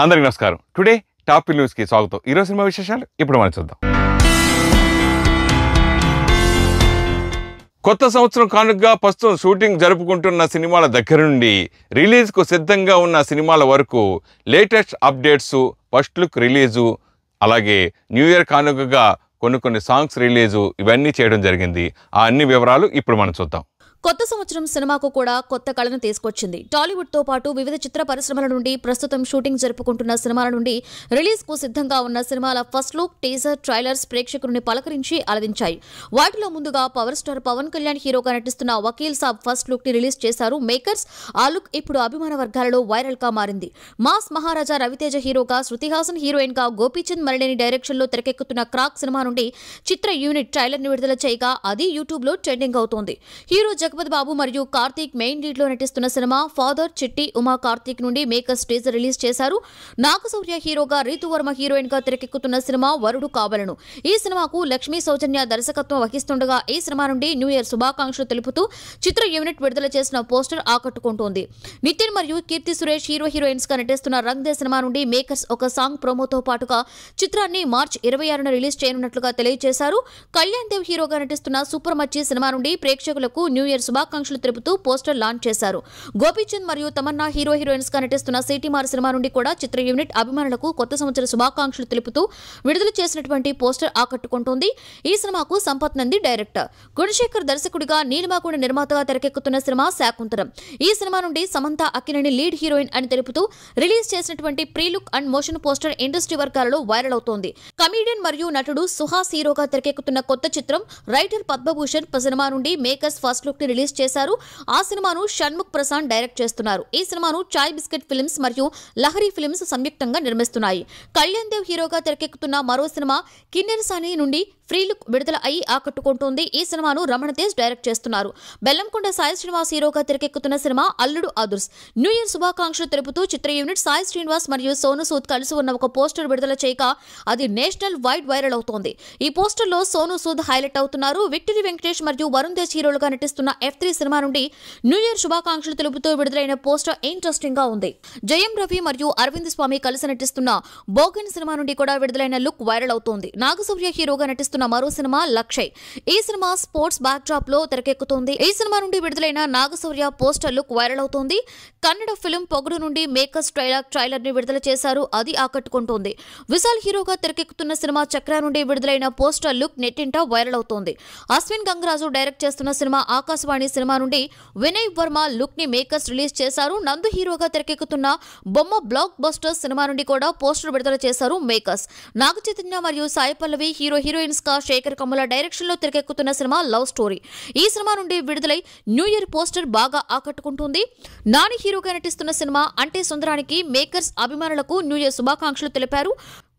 అందరికీ నమస్కారం. Today top news కి స్వాగతం. ఈరోజు సినిమా విశేషాలు ఇప్పుడు మనం చూద్దాం. కొత్త సంవత్సరం కానుకగా ప్రస్తుతం షూటింగ్ జరుపుకుంటున్న సినిమాల దగ్గర నుండి రిలీజ్కు సిద్ధంగా ఉన్న సినిమాల వరకు latest updates, first look release, అలాగే న్యూ ఇయర్ కానుకగా కొన్ని సాంగ్స్ రిలీజు ఇవన్నీ చేయడం జరిగింది. ఆ అన్ని వివరాలు ఇప్పుడు మనం చూద్దాం. కొత్త సంవత్సరం సినిమాకు కూడా కొత్త కళను తీసుకొచ్చింది. టాలీవుడ్ తో పాటు వివిధ చిత్ర పరిశ్రమల నుండి ప్రస్తుతం షూటింగ్ జరుపుకుంటున్న సినిమాల నుండి రిలీజ్ కు సిద్ధంగా ఉన్న సినిమాల ఫస్ట్ లుక్, టీజర్, ట్రైలర్స్ ప్రేక్షకుల్ని పలకరించి అలరించాయి. వాటిలో ముందుగా పవర్ స్టార్ పవన్ కళ్యాణ్ హీరోగా నటిస్తున్న వకీల్ సాబ్ ఫస్ట్ లుక్ ని రిలీజ్ చేశారు మేకర్స్. ఆ లుక్ ఇప్పుడు అభిమాన వర్గాలలో వైరల్ గా మారింది. మాస్ మహారాజా రవితేజ హీరోగా, శృతి హాసన్ హీరోయిన్ గా, గోపీచంద్ మరలేని డైరెక్షన్ లో తెరకెక్కుతున్న క్రాక్ సినిమా నుండి చిత్ర యూనిట్ ట్రైలర్ ని విడుదల చేయగా అది యూట్యూబ్ లో ట్రెండింగ్ అవుతోంది. హీరో జగపతి బాబు మరియు కార్తీక్ మెయిన్ లీడ్ లో నటిస్తున్న సినిమా ఫాదర్, చిట్టి, ఉమా కార్తీక్ నుండి మేకర్స్ టీజర్ రిలీజ్ చేశారు. నాగశౌర్య హీరోగా, రీతు వర్మ హీరోయిన్ గా తెరకెక్కుతున్న సినిమా వరుడు కావలను. ఈ సినిమాకు లక్ష్మీ సౌజన్య దర్శకత్వం వహిస్తుండగా ఈ సినిమా నుండి న్యూ ఇయర్ శుభాకాంక్షలు తెలుపుతూ చిత్ర యూనిట్ విడుదల చేసిన పోస్టర్ ఆకట్టుకుంటోంది. నితిన్ మరియు కీర్తి సురేష్ హీరోయిన్స్ గా నటిస్తున్న రంగ్ దే సినిమా నుండి మేకర్స్ ఒక సాంగ్ ప్రోమోతో పాటుగా చిత్రాన్ని మార్చి 26న రిలీజ్ చేయనున్నట్లుగా తెలియజేశారు. కళ్యాణ్ దేవ్ హీరోగా నటిస్తున్న సూపర్ మచ్చి సినిమా నుండి ప్రేక్షకులకు న్యూ ఇయర్ శుభాకాంక్షలు తెలుపుతూ పోస్టర్ లాంచ్ చేశారు. గోపీచంద్ మరియు తమన్నా హీరోయిన్స్ గా నటిస్తున్న సిటీమార్ సినిమా నుండి కూడా చిత్ర యూనిట్ అభిమానులకు కొత్త సంవత్సర శుభాకాంక్షలు తెలుపుతూ విడుదల చేసినటువంటి పోస్టర్ ఆకట్టుకుంటోంది. ఈ సినిమాకు సంపత్ నంది డైరెక్టర్, గుణశేఖర్ దర్శకుడిగా, నీలిమాకుడి నిర్మాతగా తెరకెక్కుతున్న సినిమా శాకుంతలం. ఈ సినిమా నుండి సమంత అక్కినేని లీడ్ హీరోయిన్ అని తెలుపుతూ రిలీజ్ చేసినటువంటి pre look and motion poster industry వర్గాలలో వైరల్ అవుతోంది. కమీడియన్ మరియు నటుడు సుహాస్ హీరోగా తెరకెక్కుతున్న కొత్త చిత్రం రైటర్ పద్మభూషణ్ సినిమా నుండి మేకర్స్ ఫస్ట్ లుక్ ని రిలీజ్ చేశారు. ఆ సినిమాను షణ్ముఖ్ ప్రసాద్ డైరెక్ట్ చేస్తున్నారు. ఈ సినిమాను చాయ్ బిస్కెట్ ఫిల్మ్స్ మరియు లహరి ఫిల్మ్స్ సంయుక్తంగా నిర్మిస్తున్నాయి. కళ్యాణ్ దేవ్ హీరోగా తెరకెక్కుతున్న మరో సినిమా కిన్నెరసాని నుండి ఫ్రీ లుక్ విడుదల అయి ఆకట్టుకుంటోంది. ఈ సినిమాను రమణ తేజ్ డైరెక్ట్ చేస్తున్నారు. బెల్లంకొండ సాయి శ్రీనివాస్ హీరోగా తెరకెక్కుతున్న సినిమా అల్లుడు ఆదుర్స్. న్యూ ఇయర్ శుభాకాంక్షలు తెలుపుతూ చిత్ర యూనిట్ సాయి శ్రీనివాస్ మరియు సోను సూద్ కలిసి ఉన్న ఒక పోస్టర్ విడుదల చేయగా అది నేషనల్ వైడ్ వైరల్ అవుతోంది. ఈ పోస్టర్ లో సోను సూద్ హైలైట్ అవుతున్నారు. విక్టరీ వెంకటేష్ మరియు వరుణ్ తేజ్ హీరోలుగా నటిస్తున్న F3 సినిమా నుండి న్యూ ఇయర్ శుభాకాంక్షలు తెలుపుతూ విడుదలైన పోస్టర్ ఇంట్రెస్టింగ్ గా ఉంది. జయం రవి మరియు అరవింద్ స్వామి కలిసి నటిస్తున్న బోగన్ సినిమా నుండి కూడా విడుదలైన లుక్ వైరల్ అవుతోంది. నాగశౌర్య హీరోగా నటిస్తున్న మరో సినిమా లక్షయ్. ఈ సినిమా స్పోర్ట్స్ బ్యాక్ డ్రాప్ లో తెరకెక్కుతోంది. ఈ సినిమా నుండి విడుదలైన నాగశౌర్య పోస్టర్ లుక్ వైరల్ అవుతోంది. కన్నడ ఫిల్మ్ పొగడు నుండి మేకర్స్ ట్రైలర్ ని విడుదల చేశారు. అది ఆకట్టుకుంటోంది. విశాల్ హీరోగా తెరకెక్కుతున్న సినిమా చక్ర నుండి విడుదలైన పోస్టర్ లుక్ నెట్టింట వైరల్ అవుతోంది. అశ్విన్ గంగరాజు డైరెక్ట్ చేస్తున్న సినిమా ఆకాశవాణి సినిమా నుండి వినయ్ వర్మ లుక్ ని మేకర్స్ రిలీజ్ చేశారు. నందు హీరోగా తెరకెక్కుతున్న బొమ్మ బ్లాక్ బస్టర్ సినిమా నుండి కూడా పోస్టర్ విడుదల చేశారు మేకర్స్. నాగ చైతన్య మరియు సాయి పల్లవి హీరోయిన్స్ గా శేఖర్ కమ్ముల డైరెక్షన్ లో తెరకెక్కుతున్న సినిమా లవ్ స్టోరీ. ఈ సినిమా నుండి విడుదలై న్యూ ఇయర్ పోస్టర్ బాగా ఆకట్టుకుంటుంది. నాని హీరోగా నటిస్తున్న సినిమా అంటే సుందరానికి మేకర్స్ అభిమానులకు న్యూ ఇయర్ శుభాకాంక్షలు తెలిపారు.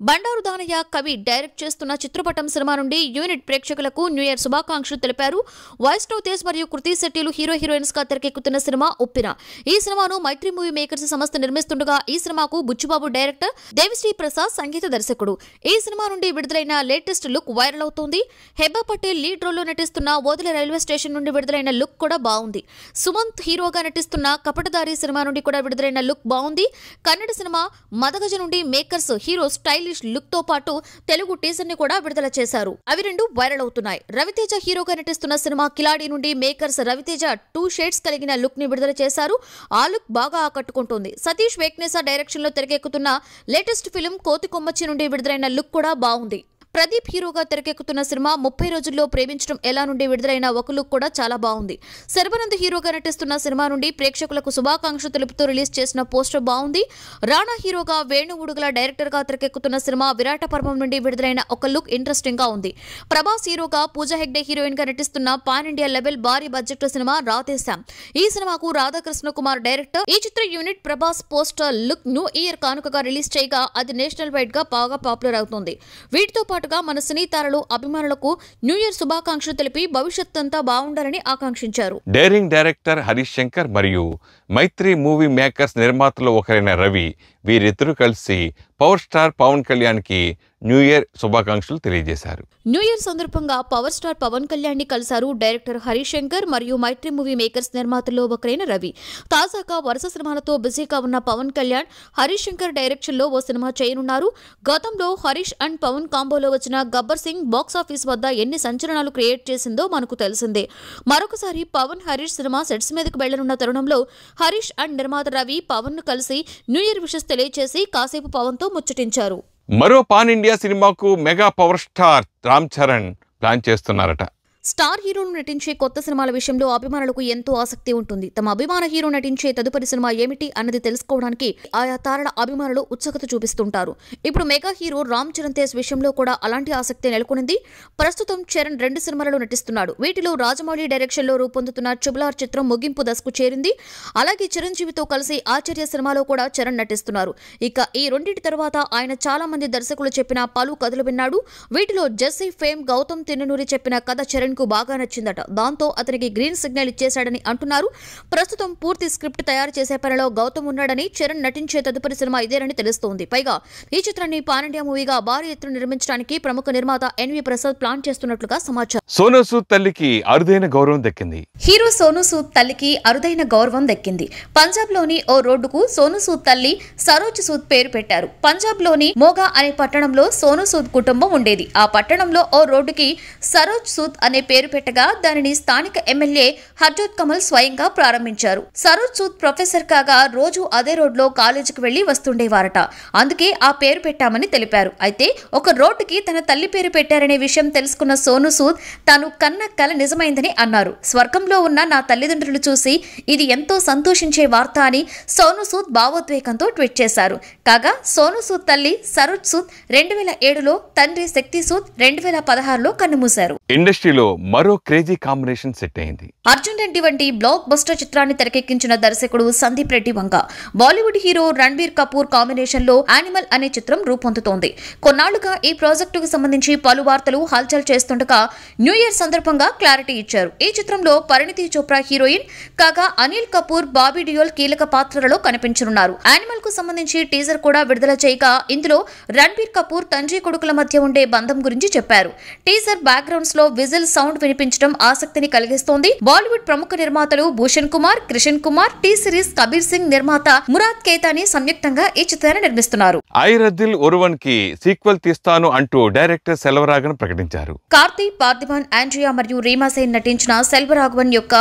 బండారు దానయ్య కవి డైరెక్ట్ చేస్తున్న చిత్రపటం సినిమా నుండి యూనిట్ ప్రేక్షకులకు న్యూ ఇయర్ శుభాకాంక్షలు తెలిపారు. వైష్ణవ్ తేజ్ మరియు కృతి శెట్టిలు హీరోయిన్స్ గా తెరకెక్కుతున్న సినిమా ఉప్పిన. ఈ సినిమాను మైత్రి మూవీ మేకర్స్ సంస్థ నిర్మిస్తుండగా ఈ సినిమాకు బుచ్చిబాబు డైరెక్టర్, దేవిశ్రీ ప్రసాద్ సంగీత దర్శకుడు. ఈ సినిమా నుండి విడుదలైన లేటెస్ట్ లుక్ వైరల్ అవుతోంది. హెబ్బా పటేల్ లీడ్ రోల్ లో నటిస్తున్న ఓదెల రైల్వే స్టేషన్ నుండి విడుదలైన లుక్ కూడా బాగుంది. సుమంత్ హీరోగా నటిస్తున్న కపటదారి సినిమా నుండి కూడా విడుదలైన లుక్ బాగుంది. కన్నడ సినిమా మదగజ నుండి మేకర్స్ హీరో స్టైలిష్ లుక్ తో పాటు తెలుగు టీజర్ ని కూడా విడుదల చేశారు. అవి రెండు వైరల్ అవుతున్నాయి. రవితేజ హీరోగా నటిస్తున్న సినిమా కిలాడి నుండి మేకర్స్ రవితేజ 2 షేడ్స్ కలిగిన లుక్ ని విడుదల చేశారు. ఆ లుక్ బాగా ఆకట్టుకుంటుంది. సతీష్ వేక్నేసా డైరెక్షన్ లో తెరకెక్కుతున్న లేటెస్ట్ ఫిల్మ్ కోతి కొమ్మచ్చి నుండి విడుదలైన లుక్ కూడా బాగుంది. ప్రదీప్ హీరోగా తెరకెక్కుతున్న సినిమా 30 రోజుల్లో ప్రేమించడం ఎలా నుండి విడుదలైన ఒక లుక్ కూడా చాలా బాగుంది. శర్వనంద్ హీరోగా నటిస్తున్న సినిమా నుండి ప్రేక్షకులకు శుభాకాంక్షలు తెలుపుతూ రిలీజ్ చేసిన పోస్టర్ బాగుంది. రాణా హీరోగా, వేణు ఉడుగుల డైరెక్టర్ గా తెరకెక్కుతున్న సినిమా విరాట పర్వం నుండి విడుదలైన ఒక లుక్ ఇంట్రెస్టింగ్ గా ఉంది. ప్రభాస్ హీరోగా, పూజా హెగ్డే హీరోయిన్ గా నటిస్తున్న పాన్ ఇండియా లెవెల్ భారీ బడ్జెట్ సినిమా రాధేశ్యామ్. ఈ సినిమాకు రాధాకృష్ణ కుమార్ డైరెక్టర్. ఈ చిత్ర unit Prabhas poster look new year కానుకగా రిలీజ్ చేయగా అది నేషనల్ వైడ్ గా బాగా పాపులర్ అవుతుంది. వీటితో పాటుగా మన సినీ తారలు అభిమానులకు న్యూ ఇయర్ శుభాకాంక్షలు తెలిపి భవిష్యత్తంతా బాగుండాలని ఆకాంక్షించారు. డైరింగ్ డైరెక్టర్ హరీష్ శంకర్ మరియు మైత్రి మూవీ మేకర్స్ నిర్మాతలు ఒకరైన రవి వీరిద్దరూ కలిసి పవర్ స్టార్ పవన్ కళ్యాణ్కి న్యూ ఇయర్ శుభాకాంక్షలు తెలియజేశారు. న్యూ ఇయర్ సందర్భంగా పవర్ స్టార్ పవన్ కళ్యాణ్ ని కలిశారు డైరెక్టర్ హరీష్ శంకర్ మరియు మైత్రి మూవీ మేకర్స్ నిర్మాతల్లో ఒకరైన రవి. తాజాగా వరుస సినిమాలతో బిజీగా ఉన్న పవన్ కళ్యాణ్ హరీష్ శంకర్ డైరెక్షన్ లో ఓ సినిమా చేయనున్నారు. గతంలో హరీష్ అండ్ పవన్ కాంబోలో వచ్చిన గబ్బర్ సింగ్ బాక్సాఫీస్ వద్ద ఎన్ని సంచలనాలు క్రియేట్ చేసిందో మనకు తెలిసిందే. మరొకసారి పవన్ హరీష్ సినిమా సెట్స్ మీదకు వెళ్లనున్న తరుణంలో హరీష్ అండ్ నిర్మాత రవి పవన్ ను కలిసి న్యూ ఇయర్ విషెస్ తెలియజేసి కాసేపు పవన్ తో ముచ్చటించారు. మరో పాన్ ఇండియా సినిమాకు mega power star Ram Charan plan చేస్తున్నారట. స్టార్ హీరోలు నటించే కొత్త సినిమాల విషయంలో అభిమానులకు ఎంతో ఆసక్తి ఉంటుంది. తమ అభిమాన హీరో నటించే తదుపరి సినిమా ఏమిటి అన్నది తెలుసుకోవడానికి ఆయా తారల అభిమానులు ఉత్సుకత చూపిస్తుంటారు. ఇప్పుడు మెగా హీరో రామ్ చరణ్ తేజ్ విషయంలో కూడా అలాంటి ఆసక్తి నెలకొనింది. ప్రస్తుతం చరణ్ 2 సినిమాలలో నటిస్తున్నాడు. వీటిలో రాజమౌళి డైరెక్షన్ లో రూపొందుతున్న ట్రిపుల్ చిత్రం ముగింపు దశకు చేరింది. అలాగే చిరంజీవితో కలిసి ఆచార్య సినిమాలో కూడా చరణ్ నటిస్తున్నారు. ఇక ఈ రెండింటి తర్వాత ఆయన చాలా మంది దర్శకులు చెప్పిన పలు కథలు విన్నాడు. వీటిలో జెస్సీ ఫేమ్ గౌతమ్ తిన్ననూరి చెప్పిన కథ చరణ్ కు బాగా నచ్చిందట. దాంతో అతనికి గ్రీన్ సిగ్నల్ ఇచ్చేశాడని అంటున్నారు. ప్రస్తుతం పూర్తి స్క్రిప్ట్ తయారు చేసే పనిలో గౌతమ్ ఉన్నాడని, చరణ్ నటించే తదుపరి సినిమా ఇదేనని తెలుస్తోంది. పైగా ఈ చిత్రాన్ని పాన్ ఇండియా మూవీగా భారీ ఎత్తున నిర్మించడానికి ప్రముఖ నిర్మాత ఎన్వి ప్రసాద్ ప్లాన్ చేస్తున్నట్లుగా సమాచారం. సోనూ సూద్ తల్లికి అరుదైన గౌరవం దక్కింది. హీరో సోనూ సూద్ తల్లికి అరుదైన గౌరవం దక్కింది. పంజాబ్ లోని ఓ రోడ్డుకు సోనూ సూద్ తల్లి సరోజ్ సూద్ పేరు పెట్టారు. పంజాబ్ లోని మోగా అనే పట్టణంలో సోనూ సూద్ కుటుంబం ఉండేది. ఆ పట్టణంలో ఓ రోడ్డుకి సరోజ్ సూద్ అనే పేరు పెట్టగా దానిని స్థానిక ఎమ్మెల్యే హర్జోత్ కమల్ స్వయంగా ప్రారంభించారు. సరోజ్ సూద్ ప్రొఫెసర్ కాగా రోజు అదే రోడ్లో కాలేజీకి వెళ్లి వస్తుండేవారట. అందుకే ఆ పేరు పెట్టామని తెలిపారు. అయితే ఒక రోడ్డుకి తన తల్లి పేరు పెట్టారనే విషయం తెలుసుకున్న సోనూ సూద్ తాను కన్న కల నిజమైందని అన్నారు. స్వర్గంలో ఉన్న నా తల్లిదండ్రులు చూసి ఇది ఎంతో సంతోషించే వార్త అని సోనూ సూద్ భావోద్వేగంతో ట్వీట్ చేశారు. కాగా సోనూ సూద్ తల్లి సరోజ్ సూద్ 2007లో, తండ్రి శక్తి సూద్ 2016లో కన్నుమూశారు. ఇండస్ట్రీలో మరో క్రేజీ కాంబినేషన్ సెట్ అయింది. అర్జున్ రెడ్డి వంటి బ్లాక్ బస్టర్ చిత్రాన్ని తెరకెక్కించిన దర్శకుడు సందీప్ రెడ్డి వంగ బాలీవుడ్ హీరో రణబీర్ కపూర్ కాంబినేషన్ లో యానిమల్ అనే చిత్రం రూపొందుతోంది. కొన్నాళ్లుగా ఈ ప్రాజెక్టుకు సంబంధించి పలు వార్తలు హల్చల్ చేస్తుండగా న్యూ ఇయర్ సందర్భంగా క్లారిటీ ఇచ్చారు. ఈ చిత్రంలో పరిణితి చోప్రా హీరోయిన్ కాగా అనిల్ కపూర్, బాబీ డియోల్ కీలక పాత్రలలో కనిపించనున్నారు. యానిమల్ కు సంబంధించి టీజర్ కూడా విడుదల చేయగా ఇందులో రణబీర్ కపూర్ తండ్రి కొడుకుల మధ్య ఉండే బంధం గురించి చెప్పారు. టీజర్ బ్యాక్గ్రౌండ్స్ లో విజిల్ సౌండ్ వినిపించడం ఆసక్తిని కలిగిస్తోంది. బాలీవుడ్ ప్రముఖ నిర్మాతలు భూషణ్ కుమార్, కిషన్ కుమార్, టీ సిరీస్ కబీర్ సింగ్ నిర్మాత మురాద్ కేతాని సంయుక్తంగా ఈ చిత్రాన్ని నిర్మిస్తున్నారు. ఐరదిల్ ఒరువన్ కి సీక్వెల్ తీస్తాను అంటూ డైరెక్టర్ సెల్వరాఘవన్ ప్రకటించారు. కార్తీక్, పార్థిబన్, ఆండ్రియా మరియు రీమా సేన్ నటించిన సెల్వరాఘవన్ యొక్క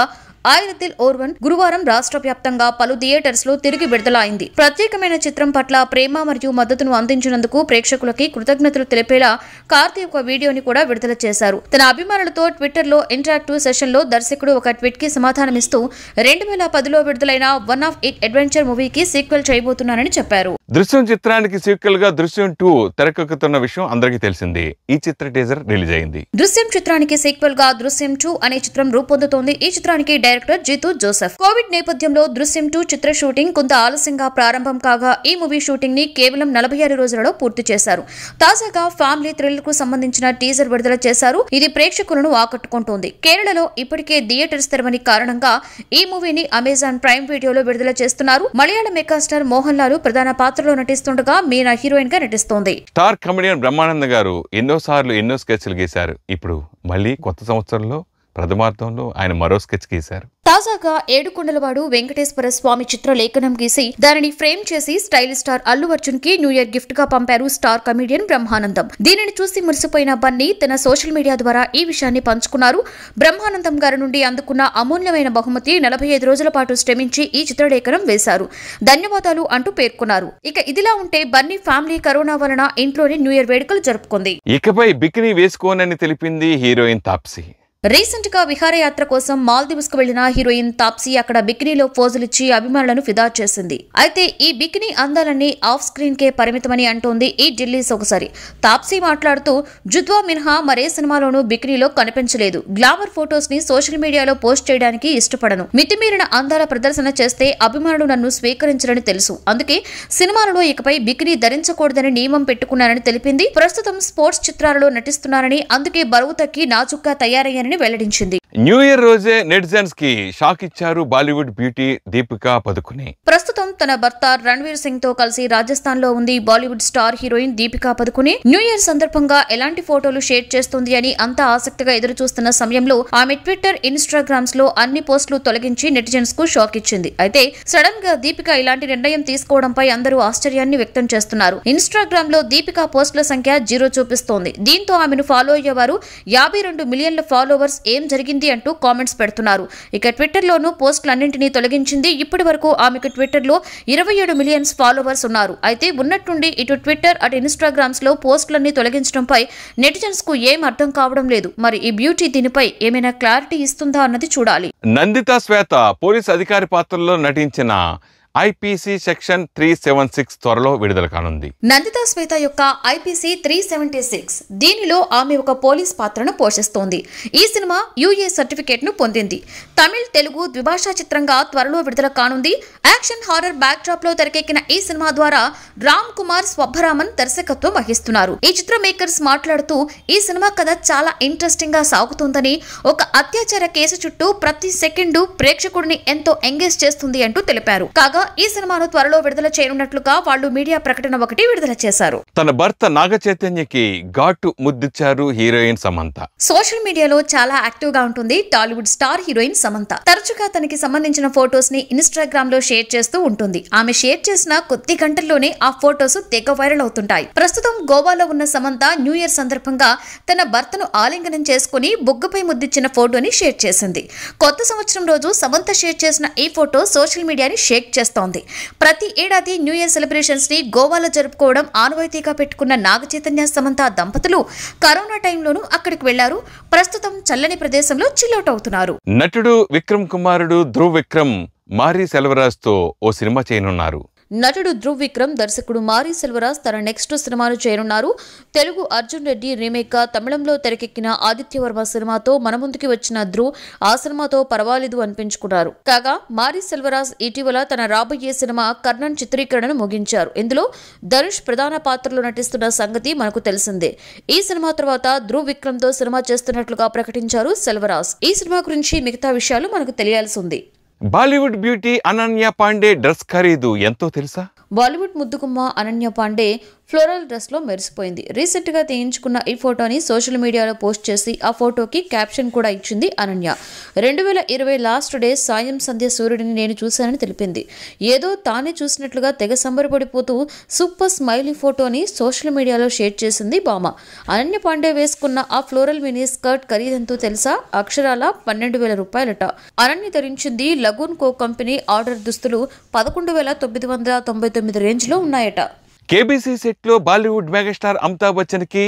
ఐరదిల్ ఓర్వన్ గురువారం రాష్ట్ర వ్యాప్తంగా పలు థియేటర్స్ లో తిరిగి విడుదల అయింది. ప్రత్యేకమైన చిత్రం పట్ల ప్రేమ మరియు మద్దతును అందించినందుకు ప్రేక్షకులకి కృతజ్ఞతలు తెలిపేలా కార్తీ ఒక వీడియోని కూడా విడుదల చేశారు. తన అభిమానులతో ట్విట్టర్ లో ఇంటరాక్టివ్ సెషన్ లో దర్శకుడు ఒక ట్వీట్ కి సమాధానమిస్తూ 2010లో విడుదలైన వన్ ఆఫ్ ఇట్ అడ్వెంచర్ మూవీకి సీక్వెల్ చేయబోతున్నానని చెప్పారు. దృశ్యం చిత్రానికి సీక్వెల్ గా దృశ్యం 2 తెరకెక్కుతున్న విషయం అందరికీ తెలిసిందే. ఈ చిత్ర టీజర్ రిలీజ్ అయింది. దృశ్యం చిత్రానికి సీక్వెల్ గా దృశ్యం 2 అనే చిత్రం రూపొందుతోంది. ఈ చిత్రానికి డైరెక్టర్ జితు జోసెఫ్. కోవిడ్ నేపథ్యంలో దృశ్యం 2 చిత్ర షూటింగ్ కొంత ఆలస్యంగా ప్రారంభం కాగా ఈ మూవీ షూటింగ్ ని కేవలం 46 రోజులలో పూర్తి చేశారు. తాజాగా ఫ్యామిలీ థ్రిల్లర్ కు సంబంధించిన టీజర్ విడుదల చేశారు. ఇది ప్రేక్షకులను ఆకట్టుకుంటోంది. కేరళలో ఇప్పటికే థియేటర్స్ తెరవని కారణంగా ఈ మూవీని అమెజాన్ ప్రైమ్ వీడియోలో విడుదల చేస్తున్నారు. మలయాళ మెగాస్టార్ మోహన్ లాల్ ప్రధాన పాత్రలో నటిస్తుండగా మీనా హీరోయిన్ గా నటిస్తోంది. స్టార్ కమెడియన్ బ్రహ్మానందం గారు ఎన్నోసార్లు ఎన్నో స్కెచ్లు గీశారు. ఇప్పుడు మళ్ళీ కొత్త సంవత్సరంలో ప్రథమార్థంలో ఆయన మరో స్కెచ్ గీశారు. తాజాగా ఏడుకొండలవాడు వెంకటేశ్వర స్వామి చిత్ర లేఖనం గీసి దానిని ఫ్రేమ్ చేసి స్టైలిష్ స్టార్ అల్లు అర్జున్ కి న్యూ ఇయర్ గిఫ్ట్ గా పంపారు స్టార్ కమెడియన్ బ్రహ్మానందం. దీనిని చూసి మురిసిపోయిన బన్నీ తన సోషల్ మీడియా ద్వారా ఈ విషయాన్ని పంచుకున్నారు. బ్రహ్మానందం గారి నుండి అందుకున్న అమూల్యమైన బహుమతి 45 రోజుల పాటు శ్రమించి ఈ చిత్రలేఖనం వేశారు. ధన్యవాదాలు అంటూ పేర్కొన్నారు. ఇక ఇదిలా ఉంటే బన్నీ ఫ్యామిలీ కరోనా వలన ఇంట్లోనే న్యూ ఇయర్ వేడుకలు జరుపుకుంది. ఇకపై బికినీ వేసుకోనని తెలిపింది హీరోయిన్ తాప్సీ. రీసెంట్ గా విహారయాత్ర కోసం మాల్దీవ్స్ కు వెళ్లిన హీరోయిన్ తాప్సీ అక్కడ బికినీలో పోజులిచ్చి అభిమానులను ఫిదా చేసింది. అయితే ఈ బికినీ అందాలన్నీ ఆఫ్ స్క్రీన్ కే పరిమితమని అంటోంది ఈ ఢిల్లీ సొగసరి. తాప్సీ మాట్లాడుతూ జుద్వా మినహా మరే సినిమాలోనూ బికినీలో కనిపించలేదు. గ్లామర్ ఫొటోస్ ని సోషల్ మీడియాలో పోస్ట్ చేయడానికి ఇష్టపడను. మితిమీరిన అందాల ప్రదర్శన చేస్తే అభిమానులు నన్ను స్వీకరించరని తెలుసు. అందుకే సినిమాలలో ఇకపై బికినీ ధరించకూడదని నియమం పెట్టుకున్నానని తెలిపింది. ప్రస్తుతం స్పోర్ట్స్ చిత్రాలలో నటిస్తున్నారని అందుకే బరువు తగ్గి నాజుగ్గా తయారయ్యారని వెల్లడించింది. న్యూ ఇయర్ రోజే నెటిజన్స్ కి షాక్ ఇచ్చారు బాలీవుడ్ బ్యూటీ దీపికా పదుకునే. ప్రస్తుతం తన భర్త రణ్వీర్ సింగ్ తో కలిసి రాజస్థాన్ లో ఉంది Bollywood star heroine Deepika Padukone. New year సందర్భంగా ఎలాంటి ఫోటోలు షేర్ చేస్తుంది అని అంతా ఆసక్తిగా ఎదురు చూస్తున్న సమయంలో ఆమె ట్విట్టర్, ఇన్స్టాగ్రామ్స్ లో అన్ని పోస్టులు తొలగించి నెటిజన్స్ కు షాక్ ఇచ్చింది. అయితే సడన్ గా దీపిక ఇలాంటి నిర్ణయం తీసుకోవడంపై అందరూ ఆశ్చర్యాన్ని వ్యక్తం చేస్తున్నారు. ఇన్స్టాగ్రామ్ లో దీపికా పోస్టుల సంఖ్య 0 చూపిస్తోంది. దీంతో ఆమెను ఫాలో అయ్యేవారు 52 మిలియన్ల ఫాలోవర్స్ ఏం జరిగింది అంటూ కామెంట్స్ పెడుతున్నారు. ఇక ట్విట్టర్ లోనూ పోస్టులన్నింటినీ తొలగించింది. ఇప్పటి వరకు ఆమెకు ట్విట్టర్ లో 27 మిలియన్స్ ఫాలోవర్స్ ఉన్నారు. అయితే ఉన్నట్టుండి ఇటు ట్విట్టర్ అటు ఇన్స్టాగ్రామ్స్ లో పోస్టులన్నీ తొలగించడంపై నెటిజన్స్ కు ఏం అర్థం కావడం లేదు. మరి ఈ బ్యూటీ దీనిపై ఏమైనా క్లారిటీ ఇస్తుందా అన్నది చూడాలి. నందిత శ్వేత పోలీస్ అధికారి పాత్రలో నటించిన ఐపీసీ సెక్షన్ 376 త్వరలో విడుదల కానుంది. నందిత శ్వేత యొక్క ఐపీసీ 376 దీనిలో ఆమె ఒక పోలీస్ పాత్రను పోషిస్తోంది. ఈ సినిమా యూఏ సర్టిఫికేట్ ను పొందింది. తమిళ్, తెలుగు ద్విభాషా చిత్రంగా త్వరలో విడుదల కానుంది. యాక్షన్ హారర్ బ్యాక్ డ్రాప్ లో తెరకెక్కిన ఈ సినిమా ద్వారా రామ్ కుమార్ స్వబ్బరామన్ దర్శకత్వం వహిస్తున్నారు. ఈ చిత్ర మేకర్స్ మాట్లాడుతూ ఈ సినిమా కథ చాలా ఇంట్రెస్టింగ్ గా సాగుతుందని, ఒక అత్యాచార కేసు చుట్టూ ప్రతి సెకండ్ ప్రేక్షకుడిని ఎంతో ఎంగేజ్ చేస్తుంది అంటూ తెలిపారు. కాగా ఈ సినిమాను త్వరలో విడుదల చేయనున్నట్లుగా వాళ్ళు మీడియా ప్రకటన ఒకటి విడుదల చేశారు. తన భర్త నాగ చైతన్యకి ఘాటు ముద్దిచ్చారు హీరోయిన్ సమంత. సోషల్ మీడియాలో చాలా యాక్టివ్ గా ఉంటుంది టాలీవుడ్ స్టార్ హీరోయిన్ సమంత. తరచుగా తనకి సంబంధించిన ఫోటోస్ ని ఇన్స్టాగ్రామ్ లో షేర్ చేస్తూ ఉంటుంది. ఆమె షేర్ చేసిన కొద్ది గంటల్లోనే ఆ ఫోటోస్ తెగ వైరల్ అవుతుంటాయి. ప్రస్తుతం గోవాలో ఉన్న సమంత న్యూ ఇయర్ సందర్భంగా తన భర్తను ఆలింగనం చేసుకుని బుగ్గపై ముద్దిచ్చిన ఫోటోని షేర్ చేసింది. కొత్త సంవత్సరం రోజు సమంత షేర్ చేసిన ఈ ఫోటో సోషల్ మీడియాని షేక్ చేస్తోంది. ప్రతి ఏడాది న్యూ ఇయర్ సెలబ్రేషన్స్ ని గోవాలో జరుపుకోవడం ఆనవాయితీగా పెట్టుకున్న నాగ చైతన్య సమంత దంపతులు కరోనా టైంలోనూ అక్కడికి వెళ్లారు. ప్రస్తుతం చల్లని ప్రదేశంలో చిల్అవుట్ అవుతున్నారు. నటుడు విక్రమ్ కుమారుడు ధ్రువ్ విక్రమ్ మారీ సెల్వరాజ్ తో ఓ సినిమా చేయనున్నారు. నటుడు ధ్రువ్ విక్రమ్, దర్శకుడు మారీ సెల్వరాజ్ తన నెక్స్ట్ సినిమాను చేయనున్నారు. తెలుగు అర్జున్ రెడ్డి రీమేక్ గా తమిళంలో తెరకెక్కిన ఆదిత్యవర్మ సినిమాతో మన ముందుకి వచ్చిన ధ్రువ్ ఆ సినిమాతో పర్వాలేదు అనిపించుకున్నారు. కాగా మారీ సెల్వరాజ్ ఇటీవల తన రాబోయే సినిమా కర్ణన్ చిత్రీకరణను ముగించారు. ఇందులో ధనుష్ ప్రధాన పాత్రలో నటిస్తున్న సంగతి మనకు తెలిసిందే. ఈ సినిమా తర్వాత ధ్రువ్ విక్రమ్ తో సినిమా చేస్తున్నట్లుగా ప్రకటించారు సెల్వరాజ్. ఈ సినిమా గురించి మిగతా విషయాలు మనకు తెలియాల్సి ఉంది. బాలీవుడ్ బ్యూటీ అనన్య పాండే డ్రెస్ ఖరీదు ఎంతో తెలుసా? బాలీవుడ్ ముద్దుగుమ్మ అనన్య పాండే ఫ్లోరల్ డ్రెస్ లో మెరిసిపోయింది. రీసెంట్ గా తీయించుకున్న ఈ ఫోటోని సోషల్ మీడియాలో పోస్ట్ చేసి ఆ ఫోటోకి క్యాప్షన్ కూడా ఇచ్చింది అనన్య. 2020 లాస్ట్ డే సాయం సంధ్య సూర్యుడిని నేను చూశానని తెలిపింది. ఏదో తానే చూసినట్లుగా తెగ సంబరపడిపోతూ సూపర్ స్మైలీ ఫోటోని సోషల్ మీడియాలో షేర్ చేసింది భామ. అనన్య పాండే వేసుకున్న ఆ ఫ్లోరల్ మినీ స్కర్ట్ ఖరీదంతో తెలుసా? అక్షరాల 12,000 రూపాయలట. అనన్య ధరించింది లగూన్ కో కంపెనీ ఆర్డర్ దుస్తులు 11,999 రేంజ్ లో ఉన్నాయట. కేబీసీ సెట్ లో బాలీవుడ్ మెగాస్టార్ అమితాబ్ బచ్చన్ కి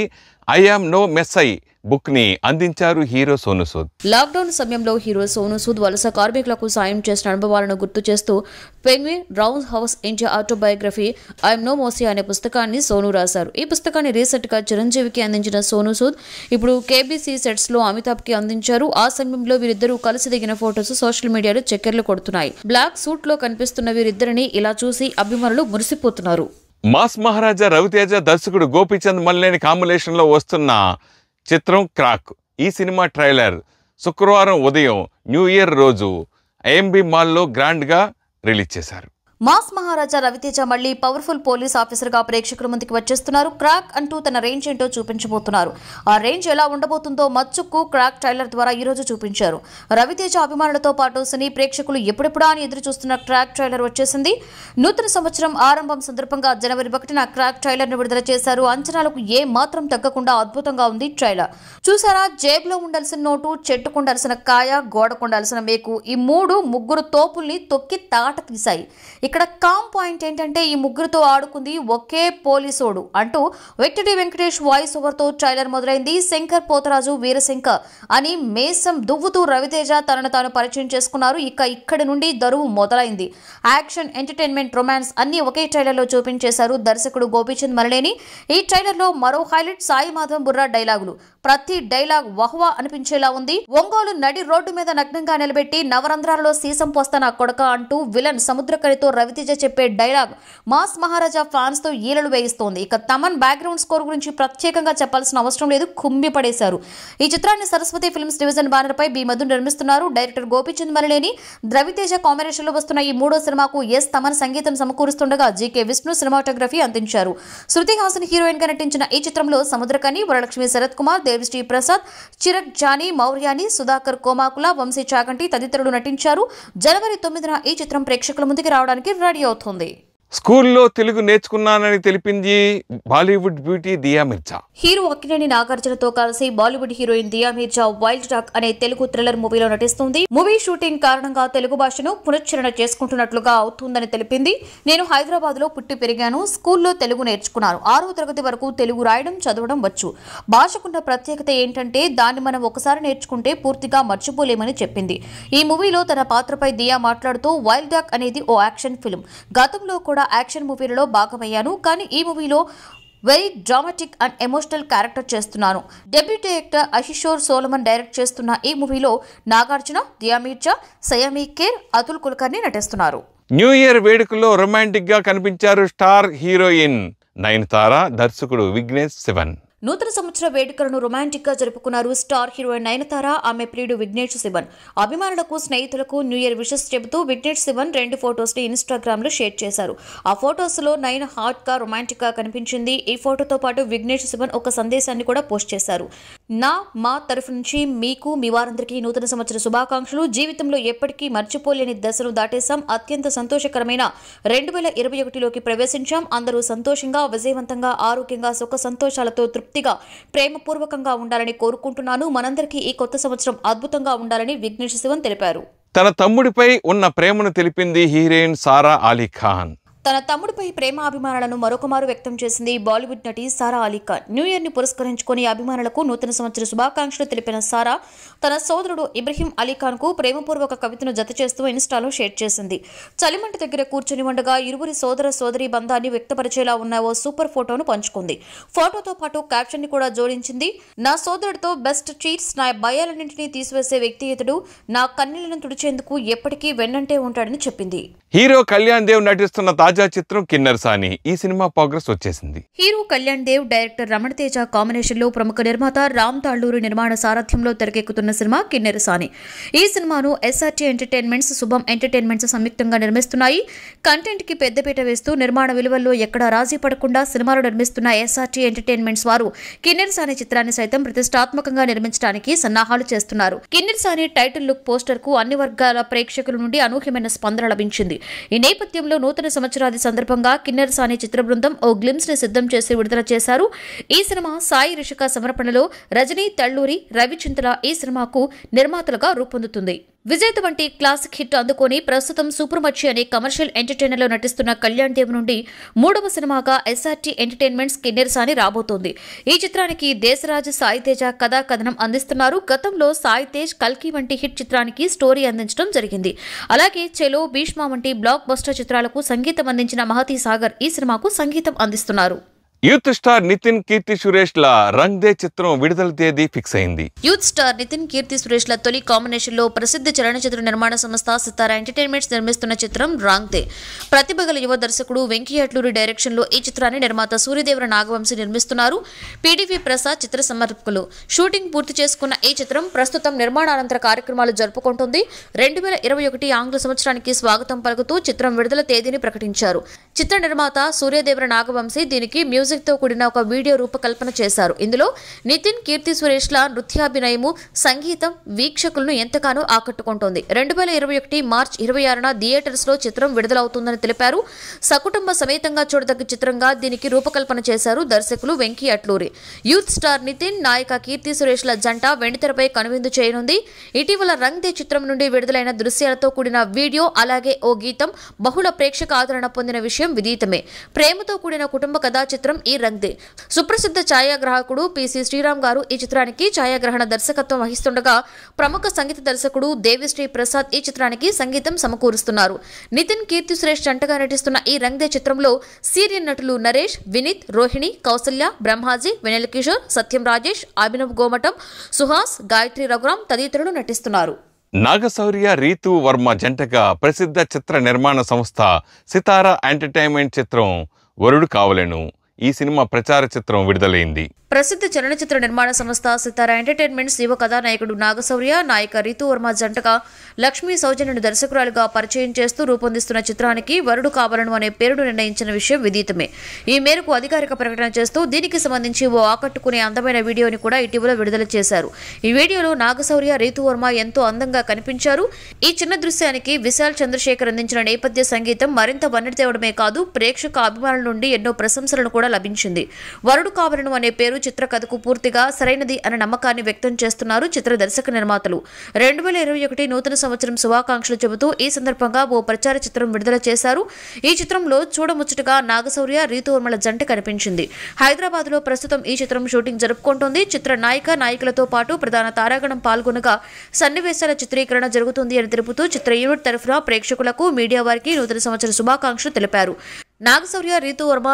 I am no messiah book ని అందించారు హీరో సోనూ సూద్. లాక్డౌన్ సమయంలో హీరో సోనూ సూద్ వలస కార్మికులకు సాయం చేసిన అనుభవాలను గుర్తు చేస్తూ Penguin random house India autobiography I'm no messiah అనే పుస్తకాన్ని సోనూ రాశారు. ఈ పుస్తకాన్ని రీసెంట్ గా చిరంజీవికి అందించిన సోనూ సూద్ ఇప్పుడు కేబీసీ సెట్స్ లో అమితాబ్ కి అందించారు. ఆ సమయంలో వీరిద్దరూ కలిసి దిగిన ఫోటోస్ సోషల్ మీడియాలో చక్కర్లు కొడుతున్నాయి. బ్లాక్ సూట్ లో కనిపిస్తున్న వీరిద్దరిని ఇలా చూసి అభిమానులు మురిసిపోతున్నారు. మాస్ మహారాజా రవితేజ, దర్శకుడు గోపీచంద్ మల్లేని కాంబినేషన్ లో వస్తున్న చిత్రం క్రాక్. ఈ సినిమా ట్రైలర్ శుక్రవారం ఉదయం న్యూ ఇయర్ రోజు ఐఎంబి మాల్లో గ్రాండ్ గా రిలీజ్ చేశారు. మాస్ మహారాజా రవితేజ మళ్లీ పవర్ఫుల్ పోలీస్ ఆఫీసర్ గా ప్రేక్షకుల ముందుకు వచ్చేస్తున్నారు. క్రాక్ అంటూ తన రేంజ్ ఏంటో చూపించబోతున్నారు. ఆ రేంజ్ ఎలా ఉండబోతుందో మచ్చుకు క్రాక్ ట్రైలర్ ద్వారా ఈ రోజు చూపించారు. రవితేజ అభిమానులతో పాటు సినీ ప్రేక్షకులు ఎప్పుడెప్పుడా అని ఎదురు చూస్తున్న క్రాక్ ట్రైలర్ వచ్చేసింది. నూతన సంవత్సరం ఆరంభం సందర్భంగా జనవరి 1న క్రాక్ ట్రైలర్ ను విడుదల చేశారు. అంచనాలకు ఏ మాత్రం తగ్గకుండా అద్భుతంగా ఉంది ట్రైలర్. చూసారా, జేబులో ఉండాల్సిన నోటు, చెట్టుకుండాల్సిన కాయ, గోడకుండాల్సిన మేకు, ఈ ముగ్గురు తోపుల్ని తొక్కి తాట తీశాయి. ఇక్కడ కామ్ పాయింట్ ఏంటంటే ఈ ముగ్గురుతో ఆడుకుంది ఒకే పోలీసోడు అంటూ వెంకటి వెంకటేష్ వాయిస్ ఓవర్ తో ట్రైలర్ మొదలైంది. శంకర్ పోతరాజు, వీరశంకర్ అని మేసం దువ్వుతూ రవితేజ తనను తాను పరిచయం చేసుకున్నారు. ఇక్కడి నుండి దరువు మొదలైంది. యాక్షన్, ఎంటర్టైన్మెంట్, రొమాన్స్ అన్ని ఒకే ట్రైలర్ లో చూపించేశారు దర్శకుడు గోపీచంద్ మరలేని. ఈ ట్రైలర్ లో మరో హైలైట్ సాయి మాధవం బుర్రా డైలాగులు. ప్రతి డైలాగ్ వహ్వా అనిపించేలా ఉంది. ఒంగోలు నడి రోడ్డు మీద నగ్నంగా నిలబెట్టి నవరంధ్రాలలో సీసం పోస్తా నా కొడక అంటూ విలన్ సముద్రకరితో రవితేజ చెప్పే డైలాగ్ మాస్ మహారాజా ఫ్యాన్స్ తో ఈలలు వేయిస్తోంది. ఇక తమన్ బ్యాక్గ్రౌండ్ స్కోర్ గురించి ప్రత్యేకంగా చెప్పాల్సిన అవసరం లేదు, కుమ్మి పడేశారు. ఈ చిత్రాన్ని సరస్వతి ఫిల్మ్స్ డివిజన్ బ్యానర్ పై బి మధు నిర్మిస్తున్నారు. డైరెక్టర్ గోపీచంద్ మరలేని రవితేజ కాంబినేషన్ లో వస్తున్న ఈ మూడో సినిమాకు ఎస్ తమన్ సంగీతం సమకూరుస్తుండగా జీకే విష్ణు సినిమాటోగ్రఫీ అందించారు. శృతి హాసన్ హీరోయిన్ గా నటించిన ఈ చిత్రంలో సముద్రకని, వరలక్ష్మి శరత్ కుమార్, దేవిశ్రీ ప్రసాద్, చిరక్ జానీ, మౌర్యాని, సుధాకర్ కోమాకుల, వంశీ చాగంటి తదితరులు నటించారు. జనవరి 9న ఈ చిత్రం ప్రేక్షకుల ముందుకు రావడానికి రెడీ అవుతుంది. స్కూల్లో తెలుగు నేర్చుకున్నానని తెలిపింది బాలీవుడ్ బ్యూటీ దియా మిర్జా. హీరో అక్కినేని నాగార్జునతో కలిసి బాలీవుడ్ హీరోయిన్ దియా మిర్జా వైల్డ్ డాగ్ అనే తెలుగు థ్రిల్లర్ మూవీలో నటిస్తుంది. మూవీ షూటింగ్ కారణంగా తెలుగు భాషను పునశ్చరణ చేసుకుంటున్నట్లుగా అవుతుందని తెలిపింది. నేను హైదరాబాద్ లో పుట్టి పెరిగాను. స్కూల్లో తెలుగు నేర్చుకున్నాను. 6వ తరగతి వరకు తెలుగు రాయడం చదవడం వచ్చు. భాషకున్న ప్రత్యేకత ఏంటంటే దాన్ని మనం ఒకసారి నేర్చుకుంటే పూర్తిగా మర్చిపోలేమని చెప్పింది. ఈ మూవీలో తన పాత్రపై దియా మాట్లాడుతూ వైల్డ్ డాగ్ అనేది ఓ యాక్షన్ ఫిల్మ్. గతంలో కూడా యాక్షన్ మూవీలలో భాగమయ్యాను, కానీ ఈ మూవీలో very dramatic and emotional character చేస్తున్నాను. డెబ్యూ డైరెక్టర్ అశిషోర్ సోలమన్ డైరెక్ట్ చేస్తున్న ఈ మూవీలో నాగార్జున, దియా మిర్జా, సయామీ ఖేర్, అతుల్ కుల్కర్ని నటిస్తున్నారు. న్యూ ఇయర్ వేడుకల్లో రొమాంటిక్ గా కనిపించారు స్టార్ హీరోయిన్ నయనతార, దర్శకుడు విఘ్నేష్ శివన్. నూతన సంవత్సర వేడుకలను రొమాంటిక్ గా జరుపుకున్నారు స్టార్ హీరోయిన్ నయనతార, ఆమె ప్రియుడు విఘ్నేష్ శివన్. అభిమానులకు, స్నేహితులకు న్యూ ఇయర్ విషెస్ చెబుతూ విఘ్నేష్ శివన్ 2 ఫొటోస్ ని ఇన్స్టాగ్రామ్ లో షేర్ చేశారు. ఆ ఫొటోస్ లో నయన హాట్ గా రొమాంటిక్ గా కనిపించింది. ఈ ఫోటోతో పాటు విఘ్నేష్ శివన్ ఒక సందేశాన్ని కూడా పోస్ట్ చేశారు. మా తరఫు నుంచి మీకు, మీ వారందరికీ నూతన సంవత్సర శుభాకాంక్షలు. జీవితంలో ఎప్పటికీ మర్చిపోలేని దశను దాటేశాం. అత్యంత సంతోషకరమైన 2021లోకి ప్రవేశించాం. అందరూ సంతోషంగా, విజయవంతంగా, ఆరోగ్యంగా, సుఖ సంతోషాలతో ప్రేమపూర్వకంగా ఉండాలని కోరుకుంటున్నాను. మనందరికీ ఈ కొత్త సంవత్సరం అద్భుతంగా ఉండాలని విఘ్నేష్ శివన్ తెలిపారు. తన తమ్ముడిపై ఉన్న ప్రేమను తెలిపింది హీరోయిన్ సారా అలీ ఖాన్. తన తమ్ముడిపై ప్రేమాభిమానాలను మరొకమారు వ్యక్తం చేసింది బాలీవుడ్ నటి సారా అలీ ఖాన్. న్యూ ఇయర్ ని పురస్కరించుకుని అభిమానులకు నూతన సంవత్సర శుభాకాంక్షలు తెలిపిన సారా తన సోదరుడు ఇబ్రహీం అలీ ఖాన్ కు ప్రేమపూర్వక కవితను జత చేస్తూ ఇన్స్టాలో షేర్ చేసింది. చలిమంట దగ్గర కూర్చుని ఉండగా ఇరువురి సోదర సోదరి బంధాన్ని వ్యక్తపరిచేలా ఉన్న ఓ సూపర్ ఫోటోను పంచుకుంది. ఫోటోతో పాటు క్యాప్షన్ ని కూడా జోడించింది. నా సోదరుడితో బెస్ట్ చీట్స్, నా భయాలన్నింటినీ తీసివేసే వ్యక్తి ఇతడు, నా కన్నీళ్లను తుడిచేందుకు ఎప్పటికీ వెన్నంటే ఉంటాడని చెప్పింది. హీరో కళ్యాణ్ దేవ్ నటిస్తున్న తాజా చిత్రం కిన్నెర్ సాని. ఈ సినిమా ప్రోగ్రెస్ వచ్చేసింది. Hero Kalyan Dev, director Ramana Teja combination లో ప్రముఖ నిర్మాత రామ్ తాళ్లూరి నిర్మాణ సారథ్యంలో తెరకెక్కుతున్న సినిమా కిన్నెర్ సాని. ఈ సినిమాను ఎస్ఆర్టీ ఎంటర్టైన్మెంట్స్, శుభం ఎంటర్టైన్మెంట్స్ సంయుక్తంగా నిర్మిస్తున్నాయి. కంటెంట్ కి పెద్దపీట వేస్తూ నిర్మాణ విలువల్లో ఎక్కడా రాజీ పడకుండా సినిమాలు నిర్మిస్తున్న ఎస్ఆర్టీ ఎంటర్టైన్మెంట్స్ వారు కిన్నెర్ సాని చిత్రాన్ని సైతం ప్రతిష్టాత్మకంగా నిర్మించడానికి సన్నాహాలు చేస్తున్నారు. కిన్నెర్ సాని టైటిల్ లుక్ పోస్టర్ కు అన్ని వర్గాల ప్రేక్షకుల నుండి అనూహ్యమైన స్పందన లభించింది. ఈ నేపథ్యంలో నూతన సంవత్సరాది సందర్భంగా కిన్నెర్ సాని చిత్ర బృందం ఓ గ్లిమ్స్ ని సిద్ధం చేసి విడుదల చేశారు. ఈ సినిమా సాయి రిషిక సమర్పణలో రజనీ, తల్లూరి, రవిచింతల ఈ సినిమాకు నిర్మాతలుగా రూపొందుతుంది. విజేత వంటి క్లాసిక్ హిట్ అందుకొని ప్రస్తుతం సూపర్ మచ్చి అనే కమర్షియల్ ఎంటర్టైనర్ లో నటిస్తున్న కళ్యాణ్ దేవ్ నుండి 3వ సినిమాగా ఎస్ఆర్టీ ఎంటర్టైన్మెంట్స్ కిన్నెర్ సాని రాబోతోంది. ఈ చిత్రానికి దేశరాజ్, సాయి తేజ కథా కథనం అందిస్తున్నారు. గతంలో సాయి తేజ్ కల్కి వంటి హిట్ చిత్రానికి స్టోరీ అందించడం జరిగింది. అలాగే చెలో, భీష్మ వంటి బ్లాక్ బస్టర్ చిత్రాలకు సంగీతం అందించిన మహతి సాగర్ ఈ సినిమాకు సంగీతం అందిస్తున్నారు. యూత్ స్టార్ నితిన్, కీర్తి సురేష్ ల రంగ్ దే చిత్రం విడుదల తేదీ ఫిక్స్ అయింది. యూత్ స్టార్ నితిన్, కీర్తి సురేష్ ల తొలి కాంబినేషన్ లో ప్రసిద్ధ చలనచిత్ర నిర్మాణ సంస్థ సితారా ఎంటర్టైన్మెంట్స్ నిర్మిస్తున్న చిత్రం రాంగ్ దే. ప్రతిభ గల యువ దర్శకుడు వెంకీ అట్లూరి డైరెక్షన్ లో ఈ చిత్రాన్ని నిర్మాత సూర్యదేవర నాగవంశీ నిర్మిస్తున్నారు. పిడివి ప్రసాద్ చిత్ర సమర్పకులు. షూటింగ్ పూర్తి చేసుకున్న ఈ చిత్రం ప్రస్తుతం నిర్మాణానంతర కార్యక్రమాలు జరుపుకుంటుంది. 2021 ఆంగ్ల సంవత్సరానికి స్వాగతం పలుకుతూ చిత్రం విడుదల తేదీని ప్రకటించారు. చిత్ర నిర్మాత సూర్యదేవర నాగవంశీ దీనికి మ్యూజిక్ తో కూడిన ఒక వీడియో రూపకల్పన చేశారు. ఇందులో నితిన్, కీర్తి సురేష్ ల నృత్యాభినయము, సంగీతం వీక్షకులను ఎంతగానో ఆకట్టుకుంటోంది. 2021 మార్చి 26న థియేటర్స్ లో చిత్రం విడుదలవుతుందని తెలిపారు. సకుటుంబ సమేతంగా చూడదగ్గ చిత్రంగా దీనికి రూపకల్పన చేశారు దర్శకులు వెంకీ అట్లూరి. యూత్ స్టార్ నితిన్, నాయిక కీర్తి సురేష్ ల జంట వెండితెరపై కనువిందు చేయనుంది. ఇటీవల రంగ్ దే చిత్రం నుండి విడుదలైన దృశ్యాలతో కూడిన వీడియో, అలాగే ఓ గీతం బహుళ ప్రేక్షక ఆదరణ పొందిన విషయం విదితమే. ప్రేమతో కూడిన కుటుంబ కథా చిత్రం ఈ రంగ్ దే. సుప్రసిద్ధ ఛాయాగ్రాహకుడు పిసి శ్రీరామ్ గారు ఈ చిత్రానికి ఛాయాగ్రహణ దర్శకత్వం వహిస్తుండగా ప్రముఖ సంగీత దర్శకుడు దేవిశ్రీ ప్రసాద్ ఈ చిత్రానికి సంగీతం సమకూరుస్తున్నారు. నితిన్, కీర్తి సురేష్ జంటగా నటిస్తున్న ఈ రంగ్ దే చిత్రంలో సీరియల్ నటులు నరేష్, వినీత్, రోహిణి, కౌసల్య, బ్రహ్మాజీ, వెనెల్ కిషోర్, సత్యం రాజేష్, అభినవ్ గోమటం, సుహాస్, గాయత్రి రఘురామ్ తదితరులు నటిస్తున్నారు. నాగశౌర్య రీతు వర్మ జంటగా ప్రసిద్ధ చిత్ర నిర్మాణ సంస్థ సితారా ఎంటర్టైన్మెంట్ చిత్రం వరుడు కావలెను ఈ సినిమా ప్రచార చిత్రం విడుదలైంది. ప్రసిద్ధ చలనచిత్ర నిర్మాణ సంస్థ సితారా ఎంటర్టైన్మెంట్స్ యువ కథానాయకుడు నాగశౌర్య, నాయిక రీతు వర్మ జంటగా లక్ష్మీ సౌజన్యను దర్శకురాలుగా పరిచయం చేస్తూ రూపొందిస్తున్న చిత్రానికి వరుడు కావలను అనే పేరును నిర్ణయించిన విషయం విదితమే. ఈ మేరకు అధికారిక ప్రకటన చేస్తూ దీనికి సంబంధించి ఓ ఆకట్టుకునే అందమైన వీడియోని కూడా ఇటీవల విడుదల చేశారు. ఈ వీడియోలో నాగశౌర్య, రీతు వర్మ ఎంతో అందంగా కనిపించారు. ఈ చిన్న దృశ్యానికి విశాల్ చంద్రశేఖర్ అందించిన నేపథ్య సంగీతం మరింత వన్నె తేవడమే కాదు, ప్రేక్షక అభిమానుల నుండి ఎన్నో ప్రశంసలను కూడా లభించింది. వరుడు కావలను అనే పేరు చిత్ర కథకు పూర్తిగా సరైనది అనే నమ్మకాన్ని వ్యక్తం చేస్తున్నారు చిత్ర దర్శక నిర్మాతలు. 2021 నూతన సంవత్సరం శుభాకాంక్షలు చెబుతూ ఈ సందర్భంగా ఓ ప్రచార చిత్రం విడుదల చేశారు. ఈ చిత్రంలో చూడముచ్చటగా నాగశౌర్య, రీతు వర్మల జంట కనిపించింది. హైదరాబాద్ లో ప్రస్తుతం ఈ చిత్రం షూటింగ్ జరుపుకుంటోంది. చిత్ర నాయకులతో పాటు ప్రధాన తారాగణం పాల్గొనగా సన్నివేశాల చిత్రీకరణ జరుగుతుంది అని తెలుపుతూ చిత్ర యూనిట్ తరఫున ప్రేక్షకులకు, మీడియా వారికి నూతన సంవత్సర శుభాకాంక్షలు తెలిపారు. నాగశౌర్య, రీతు వర్మ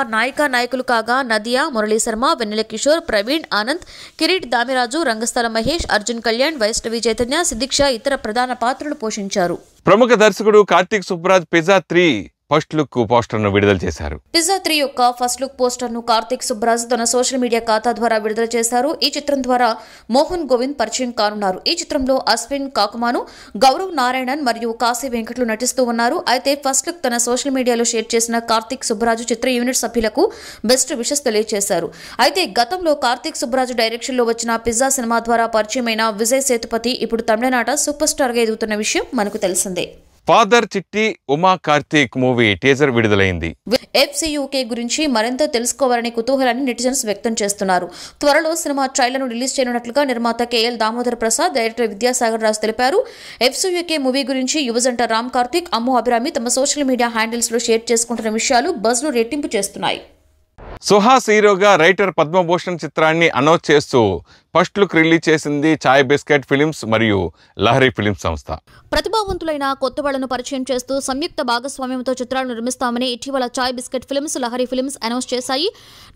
నాయకులు కాగా నదియా, మురళీ శర్మ, వెన్నెల కిషోర్, ప్రవీణ్, ఆనంద్, కిరీట్ దామిరాజు, రంగస్థల మహేష్, అర్జున్ కళ్యాణ్, వైష్ణవి చైతన్య, సిద్దిక్ష ఇతర ప్రధాన పాత్రలు పోషించారు. ప్రముఖ దర్శకుడు Karthik Subbaraj pizza 3 first look poster ను విడుదల చేశారు. పిజ్జా 3 యొక్క ఫస్ట్ లుక్ పోస్టర్ ను కార్తీక్ సుబ్బరాజ్ తన సోషల్ మీడియా ఖాతా ద్వారా విడుదల చేశారు. ఈ చిత్రం ద్వారా మోహన్ గోవింద్ పరిచయం కానున్నారు. ఈ చిత్రంలో అశ్విన్ కాకుమాను, గౌరవ్ నారాయణన్ మరియు కాశీ వెంకట్లు నటిస్తూ ఉన్నారు. అయితే ఫస్ట్ లుక్ తన సోషల్ మీడియాలో షేర్ చేసిన కార్తీక్ సుబ్బరాజు చిత్ర యూనిట్ సభ్యులకు బెస్ట్ విషెస్ తెలియజేశారు. అయితే గతంలో కార్తీక్ సుబ్బరాజు డైరెక్షన్ లో వచ్చిన పిజ్జా సినిమా ద్వారా పరిచయమైన విజయ్ సేతుపతి ఇప్పుడు తమిళనాట సూపర్ స్టార్ గా ఎదుగుతున్న విషయం మనకు తెలిసిందే. ఫాదర్ చిట్టి ఉమా కార్తీక్ మూవీ టీజర్ విడుదలైంది. FCUK గురించి మరింత తెలుసుకోవాలని కుతూహలాన్ని నెటిజన్స్ వ్యక్తం చేస్తున్నారు. త్వరలో సినిమా ట్రైలర్ ను రిలీజ్ చేయనున్నట్లుగా నిర్మాత KL దామోదర్ ప్రసాద్, డైరెక్టర్ విద్యాసాగర్ రాజు తెలిపారు. FCUK మూవీ గురించి యువజంట రామ్ కార్తీక్, అమ్ము అభిరామి తమ సోషల్ మీడియా హ్యాండిల్స్ లో షేర్ చేసుకుంటున్న విషయాలు బజ్ ను రెట్టింపు చేస్తున్నాయి. సుహాస్ హీరోగా రైటర్ పద్మభూషణ్ చిత్రాన్ని అనౌన్స్ చేస్తూ ఫస్ట్ లుక్ రిలీజ్ చేసింది చాయ్ బిస్కెట్ ఫిలిమ్స్ మరియు లహరి ఫిలిమ్స్ సంస్థ. ప్రతిభావంతులైన కొత్త వాళ్లను పరిచయం చేస్తూ సంయుక్త భాగస్వామ్యంతో చిత్రాలు నిర్మిస్తామని ఇటీవల Chai Bisket films, Lahari films announce చేశాయి.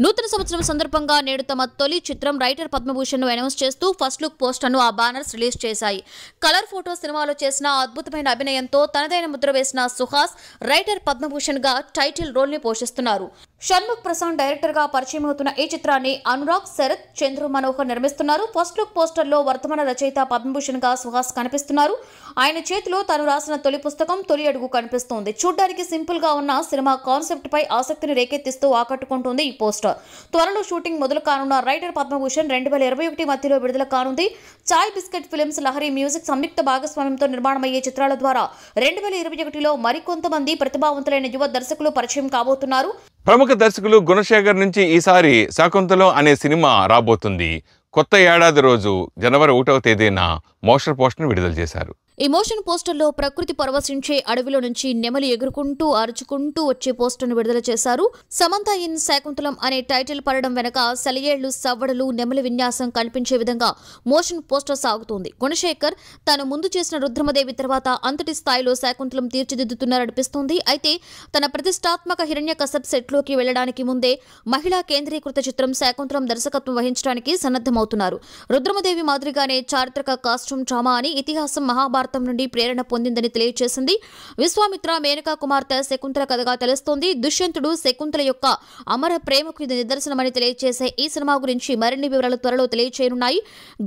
నూతన సంవత్సరం సందర్భంగా నేడు తమ తొలి చిత్రం రైటర్ పద్మభూషణ్ ను అనౌన్స్ చేస్తూ ఫస్ట్ లుక్ పోస్టర్ ను ఆ బ్యానర్స్ రిలీజ్ చేశాయి. కలర్ ఫోటో సినిమాలో చేసిన అద్భుతమైన అభినయంతో తనదైన ముద్ర వేసిన సుహాస్ రైటర్ పద్మభూషణ్ గా టైటిల్ రోల్ ని పోషిస్తున్నారు. షణ్ముఖ్ ప్రసాద్ డైరెక్టర్ గా పరిచయం అవుతున్న ఈ చిత్రాన్ని అనురాగ్, శరత్, చంద్ర మనోహర్ నిర్మిస్తున్నారు. ఫస్ట్ లుక్ పోస్టర్ లో వర్తమాన రచయిత పద్మభూషణ్ గా సుహాస్ కనిపిస్తున్నారు. ఆయన చేతిలో తాను రాసిన తొలి పుస్తకం తొలి అడుగు కనిపిస్తోంది. చూడ్డానికి సింపుల్ గా ఉన్న సినిమా కాన్సెప్ట్ పై ఆసక్తిని రేకెత్తిస్తూ ఆకట్టుకుంటుంది ఈ పోస్టర్. త్వరలో షూటింగ్ మొదలు కానున్న రైటర్ పద్మభూషణ్ 2021 మధ్యలో విడుదల కానుంది. చాయ్ బిస్కెట్ ఫిలిమ్స్, లహరి మ్యూజిక్ సంయుక్త భాగస్వామ్యంతో నిర్మాణమయ్యే చిత్రాల ద్వారా 2021లో మరికొంతమంది ప్రతిభావంతులైన యువ దర్శకులు పరిచయం కాబోతున్నారు. ప్రముఖ దర్శకులు గుణశేఖర్ నుంచి ఈసారి శాకుంతలం అనే సినిమా రాబోతుంది. కొత్త ఏడాది రోజు జనవరి 1వ తేదీన మోషన్ పోస్టర్ను విడుదల చేశారు. ఈ మోషన్ పోస్టర్లో ప్రకృతి పరవశించే అడవిలో నుంచి నెమలి ఎగురుకుంటూ అరుచుకుంటూ వచ్చే పోస్టర్ను విడుదల చేశారు. సమంత ఇన్ శాకుంతలం అనే టైటిల్ పడడం వెనక సెలయేళ్లు, సవ్వడలు, నెమలి విన్యాసం కనిపించే విధంగా మోషన్ పోస్టర్ సాగుతోంది. గుణశేఖర్ తాను ముందు చేసిన రుద్రమదేవి తర్వాత అంతటి స్థాయిలో శాకుంతలం తీర్చిదిద్దుతున్నారనిపిస్తోంది. అయితే తన ప్రతిష్టాత్మక హిరణ్యకశప్ సెట్లోకి వెళ్లడానికి ముందే మహిళా కేంద్రీకృత చిత్రం శాకుంతలం దర్శకత్వం వహించడానికి సన్నద్ధమవుతున్నారు. రుద్రమదేవి మాదిరిగానే చారిత్రక కాస్ట్యూమ్ డ్రామా అని ఇతిహాసం మహాభారతం నుండి ప్రేరణ పొందిందని తెలియజేసింది. విశ్వామిత్ర, మేనకా కుమార్తె శకుంతల కథగా తెలుస్తోంది. దుష్యంతుడు శకుంతల యొక్క అమర ప్రేమకు ఇది నిదర్శనమని తెలియజేసే ఈ సినిమా గురించి మరిన్ని వివరాలు త్వరలో తెలియచేయనున్నాయి.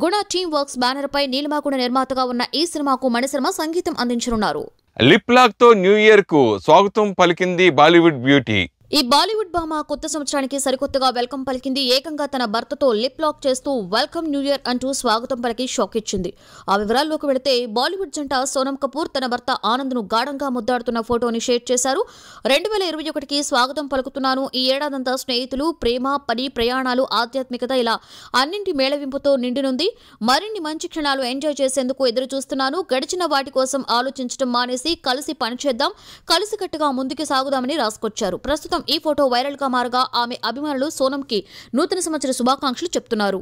గుణ టీమ్ వర్క్స్ బ్యానర్ పై నీలిమాగుణ నిర్మాతగా ఉన్న ఈ సినిమాకు మణిశర్మ సంగీతం అందించనున్నారు. లిప్ లాక్ తో న్యూ ఇయర్ కు స్వాగతం పలికింది బాలీవుడ్ బ్యూటీ. ఈ బాలీవుడ్ భామ కొత్త సంవత్సరానికి సరికొత్తగా వెల్కమ్ పలికింది. ఏకంగా తన భర్తతో లిప్ లాక్ చేస్తూ వెల్కమ్ న్యూ ఇయర్ అంటూ స్వాగతం పలికి షాక్ ఇచ్చింది. ఆ వివరాల్లోకి వెళితే బాలీవుడ్ జంట సోనం కపూర్ తన భర్త ఆనంద్ ను గాఢంగా ముద్దాడుతున్న ఫోటోని షేర్ చేశారు. 2021కి స్వాగతం పలుకుతున్నాను. ఈ ఏడాదంతా స్నేహితులు, ప్రేమ, పని, ప్రయాణాలు, ఆధ్యాత్మికత ఇలా అన్నింటి మేళవింపుతో నిండినుంది. మరిన్ని మంచి క్షణాలు ఎంజాయ్ చేసేందుకు ఎదురు చూస్తున్నాను. గడిచిన వాటి కోసం ఆలోచించడం మానేసి కలిసి పనిచేద్దాం, కలిసికట్టుగా ముందుకు సాగుదామని రాసుకొచ్చారు. ప్రస్తుతం ఈ ఫోటో వైరల్ గా మారగా ఆమె అభిమానులు సోనంకి నూతన సంవత్సర శుభాకాంక్షలు చెప్తున్నారు.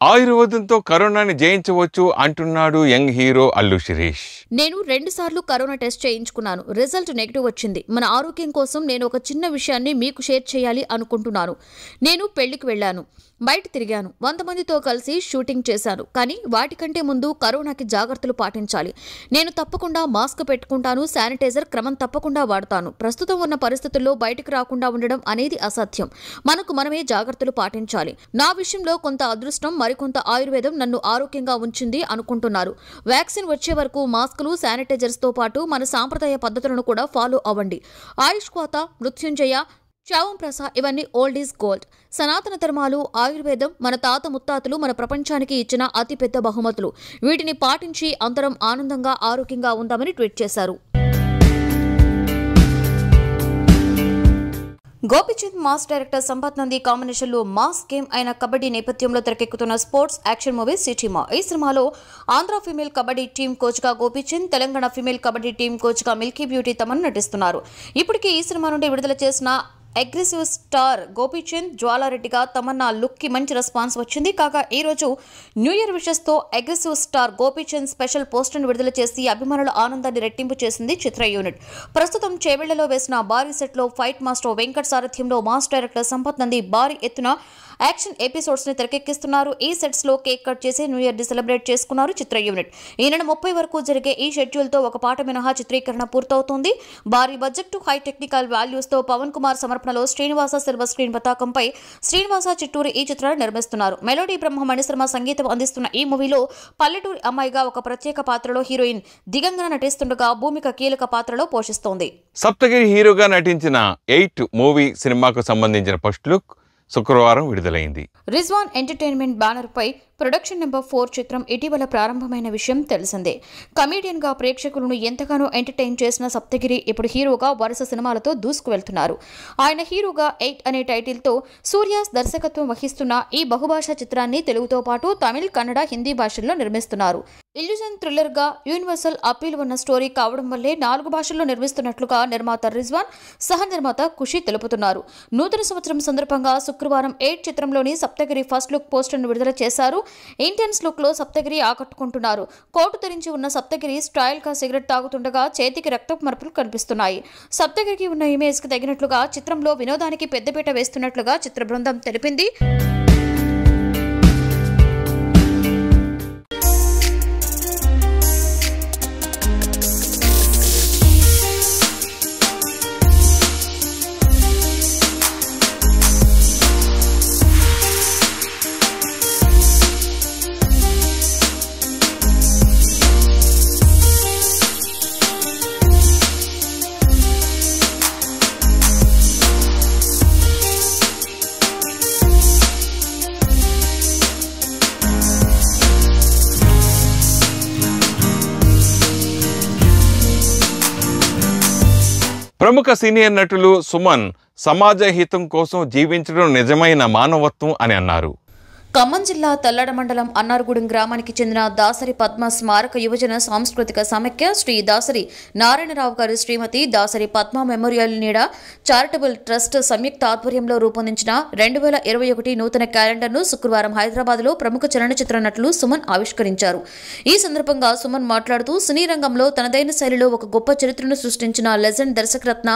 ఆయుర్వేదంతో కరోనాని జయించవచ్చు అంటున్నాడు యంగ్ హీరో అల్లు శిరీష్. నేను 2 సార్లు కరోనా టెస్ట్ చేయించుకున్నాను. రిజల్ట్ నెగిటివ్ వచ్చింది. మన ఆరోగ్యం కోసం నేను ఒక చిన్న విషయాన్ని మీకు షేర్ చేయాలి అనుకుంటున్నాను. నేను పెళ్లికి వెళ్ళాను, బయట తిరిగాను, 100 మందితో కలిసి షూటింగ్ చేశాను. కానీ వాటికంటే ముందు కరోనాకి జాగ్రత్తలు పాటించాలి. నేను తప్పకుండా మాస్క్ పెట్టుకుంటాను, శానిటైజర్ క్రమం తప్పకుండా వాడతాను. ప్రస్తుతం ఉన్న పరిస్థితుల్లో బయటకు రాకుండా ఉండడం అనేది అసాధ్యం. మనకు మనమే జాగ్రత్తలు పాటించాలి. నా విషయంలో కొంత అదృష్టం, మరికొంత ఆయుర్వేదం నన్ను ఆరోగ్యంగా ఉంచింది అనుకుంటున్నారు. వ్యాక్సిన్ వచ్చే వరకు మాస్కులు, శానిటైజర్స్ తో పాటు మన సాంప్రదాయ పద్ధతులను కూడా ఫాలో అవ్వండి. ఆయుష్వాత, మృత్యుంజయ, చావంప్రస ఇవన్నీ ఓల్డ్ ఈజ్ గోల్డ్. సనాతన ధర్మాలు, ఆయుర్వేదం మన తాత ముత్తాతలు మన ప్రపంచానికి ఇచ్చిన అతిపెద్ద బహుమతులు. వీటిని పాటించి అందరం ఆనందంగా, ఆరోగ్యంగా ఉందామని ట్వీట్ చేశారు. గోపీచంద్ మాస్ డైరెక్టర్ సంపత్ నంది కాంబినేషన్లో మాస్ గేమ్ అయిన కబడ్డీ నేపథ్యంలో తెరకెక్కుతున్న స్పోర్ట్స్ యాక్షన్ మూవీ సిటీమా. ఈ సినిమాలో ఆంధ్ర ఫీమేల్ కబడ్డీ టీం కోచ్గా గోపీచంద్, తెలంగాణ ఫీమేల్ కబడ్డీ టీం కోచ్గా మిల్కీ బ్యూటీ తమన్ నటిస్తున్నారు. ఇప్పటికే ఈ సినిమా నుండి విడుదల చేసిన అగ్రెసివ్ స్టార్ గోపీచంద్, జ్వాలారెడ్డిగా తమన్నా లుక్ కి మంచి రెస్పాన్స్ వచ్చింది. కాగా ఈ రోజు న్యూ ఇయర్ విషెస్ తో aggressive star Gopichand special poster విడుదల చేసి అభిమానుల ఆనందాన్ని రెట్టింపు చేసింది చిత్ర యూనిట్. ప్రస్తుతం చేవెళ్లలో వేసిన భారీ సెట్ లో ఫైట్ మాస్టర్ వెంకట్ సారథ్యంలో మాస్ డైరెక్టర్ సంపత్ నంది భారీ ఎత్తున యాక్షన్ ఎపిసోడ్స్ ని తెరకెక్కిస్తున్నారు. ఈ సెట్స్ లో కేక్ కట్ చేసి న్యూ ఇయర్ ని సెలబ్రేట్ చేసుకున్నారు చిత్ర యూనిట్. ఈ నెల 30 వరకు జరిగే ఈ షెడ్యూల్ తో ఒక పాట మినహా చిత్రీకరణ పూర్తవుతోంది. భారీ బడ్జెట్, హై టెక్నికల్ వాల్యూస్ తో పవన్ కుమార్ సమర్పణలో శ్రీనివాస సిల్వర్ స్క్రీన్ పతాకంపై శ్రీనివాస చిట్టూరి ఈ చిత్రాన్ని నిర్మిస్తున్నారు. మెలోడీ బ్రహ్మ మణిశర్మ సంగీతం అందిస్తున్న ఈ మూవీలో పల్లెటూరి అమ్మాయిగా ఒక ప్రత్యేక పాత్రలో హీరోయిన్ దిగంగన నటిస్తుండగా భూమిక కీలక పాత్రలో పోషిస్తోంది. సప్తగిరి హీరోగా నటించిన 8 మూవీ సినిమాకు సంబంధించిన ఫస్ట్ లుక్ శుక్రవారం విడుదలైంది. రిజ్వాన్ ఎంటర్టైన్మెంట్ బ్యానర్ పై ప్రొడక్షన్ నెంబర్ 4 చిత్రం ఇటీవల ప్రారంభమైన విషయం తెలిసిందే. కమీడియన్ గా ప్రేక్షకులను ఎంతగానో ఎంటర్టైన్ చేసిన సప్తగిరి ఇప్పుడు హీరోగా వరుస సినిమాలతో దూసుకు వెళ్తున్నారు. ఆయన హీరోగా 8 అనే టైటిల్ తో సూర్యాస్ దర్శకత్వం వహిస్తున్న ఈ బహుభాషా చిత్రాన్ని తెలుగుతో పాటు తమిళ్, కన్నడ, హిందీ భాషల్లో నిర్మిస్తున్నారు. ఇల్యూజన్ థ్రిల్లర్ గా యూనివర్సల్ అపీల్ ఉన్న స్టోరీ కావడం వల్లే 4 భాషల్లో నిర్మిస్తున్నట్లుగా నిర్మాత రిజ్వాన్, సహ నిర్మాత ఖుషి తెలుపుతున్నారు. నూతన సంవత్సరం సందర్భంగా శుక్రవారం 8 చిత్రంలోని సప్తగిరి ఫస్ట్ లుక్ పోస్టర్ను విడుదల చేశారు. ఇంటెన్స్ లుక్ లో సప్తగిరి ఆకట్టుకుంటున్నారు. కోటు ధరించి ఉన్న సప్తగిరి స్టైల్ గా సిగరెట్ తాగుతుండగా చేతికి రక్తపు మరపులు కనిపిస్తున్నాయి. సప్తగిరికి ఉన్న ఇమేజ్ కి తగినట్లుగా చిత్రంలో వినోదానికి పెద్దపీట వేస్తున్నట్లుగా చిత్ర బృందం తెలిపింది. ప్రముఖ సీనియర్ నటులు సుమన్ సమాజ హితం కోసం జీవించడం నిజమైన మానవత్వం అని అన్నారు. ఖమ్మం జిల్లా తల్లడ మండలం అన్నారగూడెం గ్రామానికి చెందిన దాసరి పద్మ స్మారక యువజన సాంస్కృతిక సమైక్య శ్రీ దాసరి నారాయణరావు గారి శ్రీమతి దాసరి పద్మ మెమోరియల్ నీడ చారిటబుల్ ట్రస్ట్ సంయుక్త ఆధ్వర్యంలో రూపొందించిన 2021 నూతన క్యాలెండర్ను శుక్రవారం హైదరాబాద్లో ప్రముఖ చలనచిత్ర నటులు సుమన్ ఆవిష్కరించారు. ఈ సందర్భంగా సుమన్ మాట్లాడుతూ సినీ రంగంలో తనదైన శైలిలో ఒక గొప్ప చరిత్రను సృష్టించిన లెజెండ్ దర్శకరత్న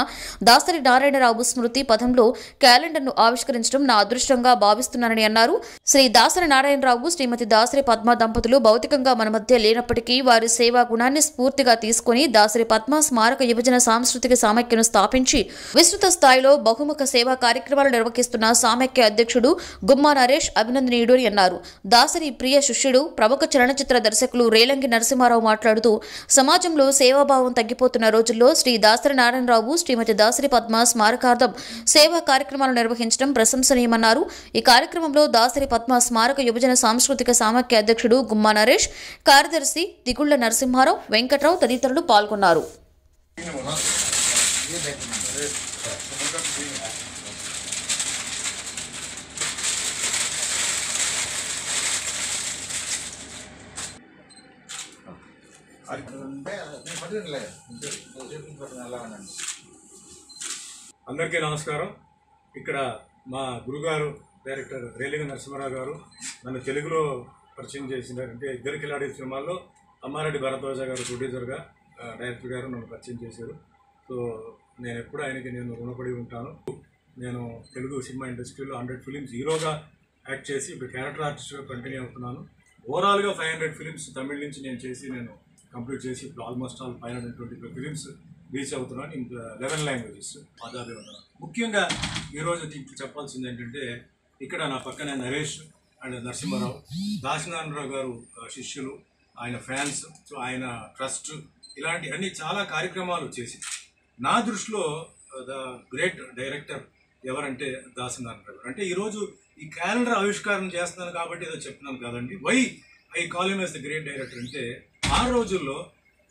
దాసరి నారాయణరావు స్మృతి పథంలో క్యాలెండర్ను ఆవిష్కరించడం నా అదృష్టంగా భావిస్తున్నానని అన్నారు. శ్రీ దాసరి నారాయణరావు, శ్రీమతి దాసరి పద్మ దంపతులు భౌతికంగా మన మధ్య లేనప్పటికీ వారి సేవా గుణాన్ని స్ఫూర్తిగా తీసుకుని దాసరి పద్మ స్మారక యువజన సాంస్కృతిక సమైక్యను స్థాపించి విస్తృత స్థాయిలో బహుముఖ సేవా కార్యక్రమాలు నిర్వహిస్తున్న సమైక్య అధ్యక్షుడు గుమ్మా నరేష్ అభినందనీయుడు అని అన్నారు. దాసరి ప్రియ శిష్యుడు ప్రముఖ చలనచిత్ర దర్శకులు రేలంగి నరసింహారావు మాట్లాడుతూ సమాజంలో సేవాభావం తగ్గిపోతున్న రోజుల్లో శ్రీ దాసరి నారాయణరావు, శ్రీమతి దాసరి పద్మ స్మారకార్థం సేవా కార్యక్రమాలు నిర్వహించడం ప్రశంసనీయమన్నారు. ఈ కార్యక్రమంలో దాసరి పద్మ స్మారక యువజన సాంస్కృతిక సమైక్య అధ్యక్షుడు గుమ్మా నరేష్, కార్యదర్శి దిగుళ్ల నరసింహారావు, వెంకట్రావు తదితరులు పాల్గొన్నారు. అందరికీ నమస్కారం. ఇక్కడ మా గురుగారు డైరెక్టర్ రేలింగ నరసింహారావు గారు నన్ను తెలుగులో పరిచయం చేసినారంటే ఇద్దరు కిలాడి సినిమాల్లో అమ్మారెడ్డి భరద్వాజ గారు ప్రొడ్యూసర్గా, డైరెక్టర్ గారు నన్ను పరిచయం చేశారు. సో నేను ఎప్పుడు ఆయనకి నేను రుణపడి ఉంటాను. నేను తెలుగు సినిమా ఇండస్ట్రీలో 100 ఫిలిమ్స్ హీరోగా యాక్ట్ చేసి ఇప్పుడు క్యారెక్టర్ ఆర్టిస్ట్గా కంటిన్యూ అవుతున్నాను. ఓవరాల్గా 500 ఫిలిమ్స్ తమిళ నుంచి నేను కంప్లీట్ చేసి ఇప్పుడు ఆల్మోస్ట్ ఆల్ 525 ఫిలిమ్స్ రీచ్ అవుతున్నాను. ఇంకా 11 లాంగ్వేజెస్ పాదాభివందనం. ముఖ్యంగా ఈరోజు ఇప్పుడు చెప్పాల్సింది ఏంటంటే, ఇక్కడ నా పక్కనే నరేష్ అండ్ నరసింహారావు, దాసనారాయణరావు గారు శిష్యులు, ఆయన ఫ్యాన్స్, సో ఆయన ట్రస్ట్, ఇలాంటి అన్ని చాలా కార్యక్రమాలు చేసి నా దృష్టిలో ద గ్రేట్ డైరెక్టర్ ఎవరంటే దాసనారాయణరావు. అంటే ఈరోజు ఈ క్యాలెండర్ ఆవిష్కారం చేస్తున్నాను కాబట్టి ఏదో చెప్తున్నాను కాదండి. Why I call him as the great director అంటే, ఆ రోజుల్లో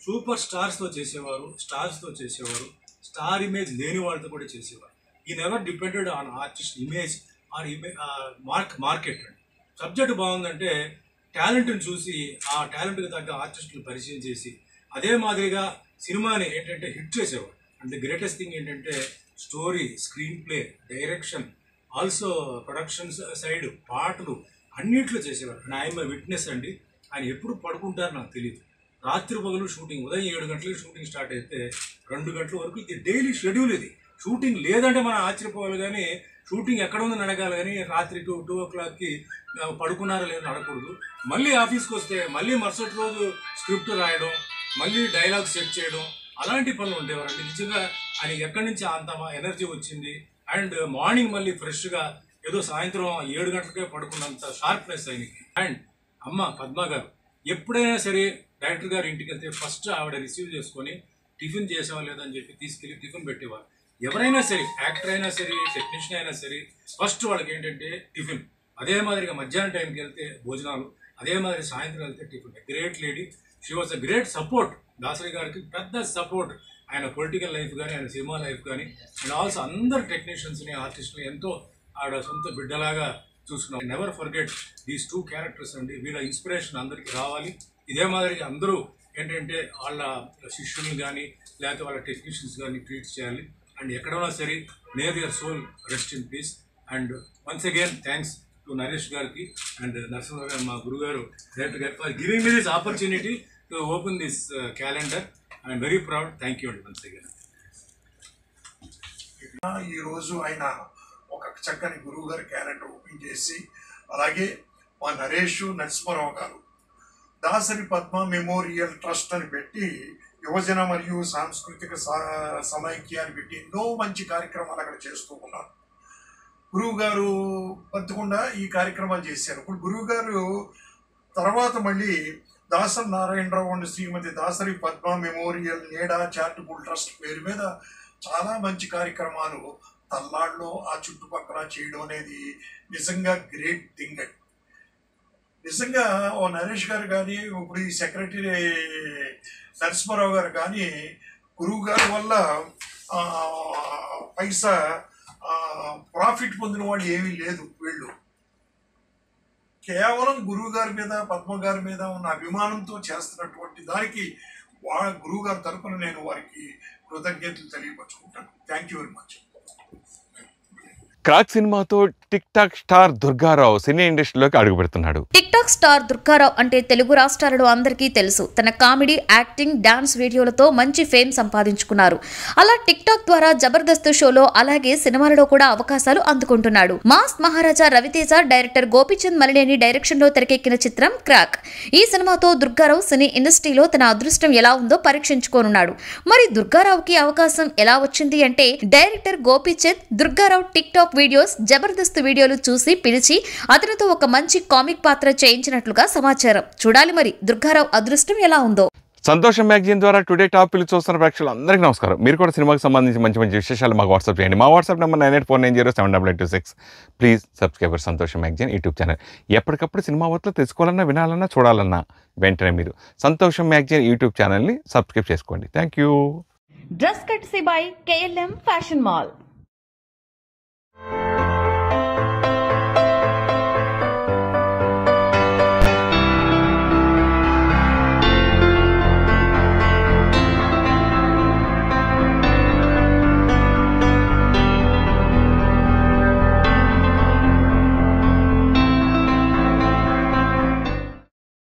సూపర్ స్టార్స్తో చేసేవారు, స్టార్ ఇమేజ్ లేని వాళ్ళతో కూడా చేసేవారు. ఈ never depended on artist image are market అండి. సబ్జెక్ట్ బాగుందంటే టాలెంట్ని చూసి ఆ టాలెంట్కి తగ్గ ఆర్టిస్టులు పరిచయం చేసి అదే మాదిరిగా సినిమాని ఏంటంటే హిట్ చేసేవారు. అండ్ ది గ్రేటెస్ట్ థింగ్ ఏంటంటే story, screen play, direction, also production side, పాటలు అన్నిట్లో చేసేవారు. అండ్ ఐఎమ్ ఏ విట్నెస్ అండి. ఆయన ఎప్పుడు పడుకుంటారో నాకు తెలియదు. రాత్రి పగలు షూటింగ్, ఉదయం 7 గంటలకు షూటింగ్ స్టార్ట్ అయితే 2 గంటల వరకు ఇది డైలీ షెడ్యూల్. ఇది షూటింగ్ లేదంటే మనం ఆశ్చర్యపోవాలి, కానీ షూటింగ్ ఎక్కడ ఉందని అడగాలి, కానీ రాత్రి 2 o'clockకి పడుకున్నారా లేదని అడగకూడదు. మళ్ళీ ఆఫీస్కి వస్తే మళ్ళీ మరుసటి రోజు స్క్రిప్ట్ రాయడం, మళ్ళీ డైలాగ్ సెట్ చేయడం, అలాంటి పనులు ఉండేవారండి. నిజంగా ఆయన ఎక్కడి నుంచి అంత ఎనర్జీ వచ్చింది. అండ్ మార్నింగ్ మళ్ళీ ఫ్రెష్గా ఏదో సాయంత్రం 7 గంటలకే పడుకున్నంత షార్ప్నెస్ ఆయనకి. అండ్ అమ్మ పద్మ గారు ఎప్పుడైనా సరే డైరెక్టర్ గారు ఇంటికి వెళ్తే ఫస్ట్ ఆవిడ రిసీవ్ చేసుకొని టిఫిన్ చేసావా లేదని చెప్పి తీసుకెళ్ళి టిఫిన్ పెట్టేవారు. ఎవరైనా సరే, యాక్టర్ అయినా సరే, టెక్నీషియన్ అయినా సరే, ఫస్ట్ వాళ్ళకి ఏంటంటే టిఫిన్. అదే మాదిరిగా మధ్యాహ్నం టైంకి వెళ్తే భోజనాలు, అదే మాదిరి సాయంత్రం వెళ్తే tiffin. Great lady, she was a great support. Dasari గారికి పెద్ద సపోర్ట్. ఆయన పొలిటికల్ లైఫ్ కానీ, ఆయన సినిమా లైఫ్ కానీ, అండ్ ఆల్సో అందరు టెక్నీషియన్స్ని, ఆర్టిస్ట్ని ఎంతో ఆవిడ సొంత బిడ్డలాగా చూసుకున్నాం. నెవర్ ఫర్గెట్ దీస్ 2 క్యారెక్టర్స్ అండి. వీళ్ళ ఇన్స్పిరేషన్ అందరికీ రావాలి. ఇదే మాదిరిగా అందరూ ఏంటంటే వాళ్ళ శిష్యుల్ని కానీ లేకపోతే వాళ్ళ టెక్నీషియన్స్ కానీ ట్రీట్ చేయాలి. అండ్ ఎక్కడైనా సరే may their soul rest in peace. And once again thanks to Naresh గారికి అండ్ నరసింహ గారు, మా గురుగారు డైరెక్టర్ గారు, for giving me this opportunity to open this calendar. I'm very proud. Thank you అండి వన్స్ అగైన్. ఈరోజు ఆయన ఒక చక్కని గురువు గారి క్యాలెండర్ ఓపెన్ చేసి, అలాగే మా నరేష్ నరసింహారావు గారు దాసరి పద్మ మెమోరియల్ ట్రస్ట్ అని పెట్టి యువజన మరియు సాంస్కృతిక సమైక్యాన్ని పెట్టి ఎన్నో మంచి కార్యక్రమాలు అక్కడ చేస్తూ ఉన్నారు. గురువు గారు పంతకుండా ఈ కార్యక్రమాలు చేశారు. ఇప్పుడు గురువు గారు తర్వాత మళ్ళీ దాసరి నారాయణరావు అండ్ శ్రీమతి దాసరి పద్మ మెమోరియల్ నేడా చారిటబుల్ ట్రస్ట్ పేరు మీద చాలా మంచి కార్యక్రమాలు తల్లాడులో ఆ చుట్టుపక్కల చేయడం అనేది నిజంగా గ్రేట్ థింగ్ అండి. నిజంగా ఓ నరేష్ గారు కానీ, ఇప్పుడు ఈ సెక్రటరీ నరసింహారావు గారు కానీ, గురువు గారి వల్ల పైసా ప్రాఫిట్ పొందిన వాళ్ళు ఏమీ లేదు. వీళ్ళు కేవలం గురువు గారి మీద, పద్మ గారి మీద ఉన్న అభిమానంతో చేస్తున్నటువంటి దానికి గురువు గారి తరఫున నేను వారికి కృతజ్ఞతలు తెలియపరుచుకుంటాను. Thank you very much. Krack సినిమాతో TikTok star Durga Rao cine ఇండస్ట్రీలోకి అడుగు పెడుతున్నాడు. టిక్ టాక్ స్టార్ దుర్గారావు అంటే తెలుగు రాష్ట్రాలలో అందరికీ తెలుసు. తన కామెడీ, యాక్టింగ్, డాన్స్ వీడియోలతో మంచి ఫేమ్ సంపాదించుకున్నారు. అలా టిక్ టాక్ ద్వారా జబర్దస్త్ షోలో అలాగే సినిమాలలో కూడా అవకాశాలు అందుకుంటున్నాడు. మాస్ మహారాజా రవితేజ, డైరెక్టర్ గోపీచంద్ మలినేని డైరెక్షన్ లో తెరకెక్కిన చిత్రం క్రాక్. ఈ సినిమాతో దుర్గారావు సినీ ఇండస్ట్రీలో తన అదృష్టం ఎలా ఉందో పరీక్షించుకోనున్నాడు. మరి దుర్గారావుకి అవకాశం ఎలా వచ్చింది అంటే, director Gopichand Durgarao tick talk videos, Jabardasth వీడియోలు చూసి పిలిచి అతనితో ఒక మంచి కామిక్ పాత్ర చేయించినట్లుగా సమాచారం. చూడాలి మరి దుర్గారావు అదృష్టం ఎలా ఉందో. సంతోషం మ్యాగజైన్ ద్వారా టుడే టాపిక్లు చూస్తున్న ప్రేక్షకులు అందరికీ నమస్కారం. మీరు కూడా సినిమాకి సంబంధించి మంచి మంచి విశేషాలు మాకు వాట్సాప్ చేయండి. మా వాట్సాప్ నెంబర్ 9849078826. ప్లీజ్ సబ్స్క్రైబర్ సంతోషం మ్యాగజైన్ యూట్యూబ్ ఛానల్. ఎప్పటికప్పుడు సినిమా వార్తలు తెలుసుకోవాలన్నా, వినాలన్నా, చూడాలన్నా వెంటనే మీరు సంతోషం మ్యాగజైన్ యూట్యూబ్ ఛానల్ని సబ్స్క్రైబ్ చేసుకోండి. Thank you. Dress కట్సీ by KLM fashion mall.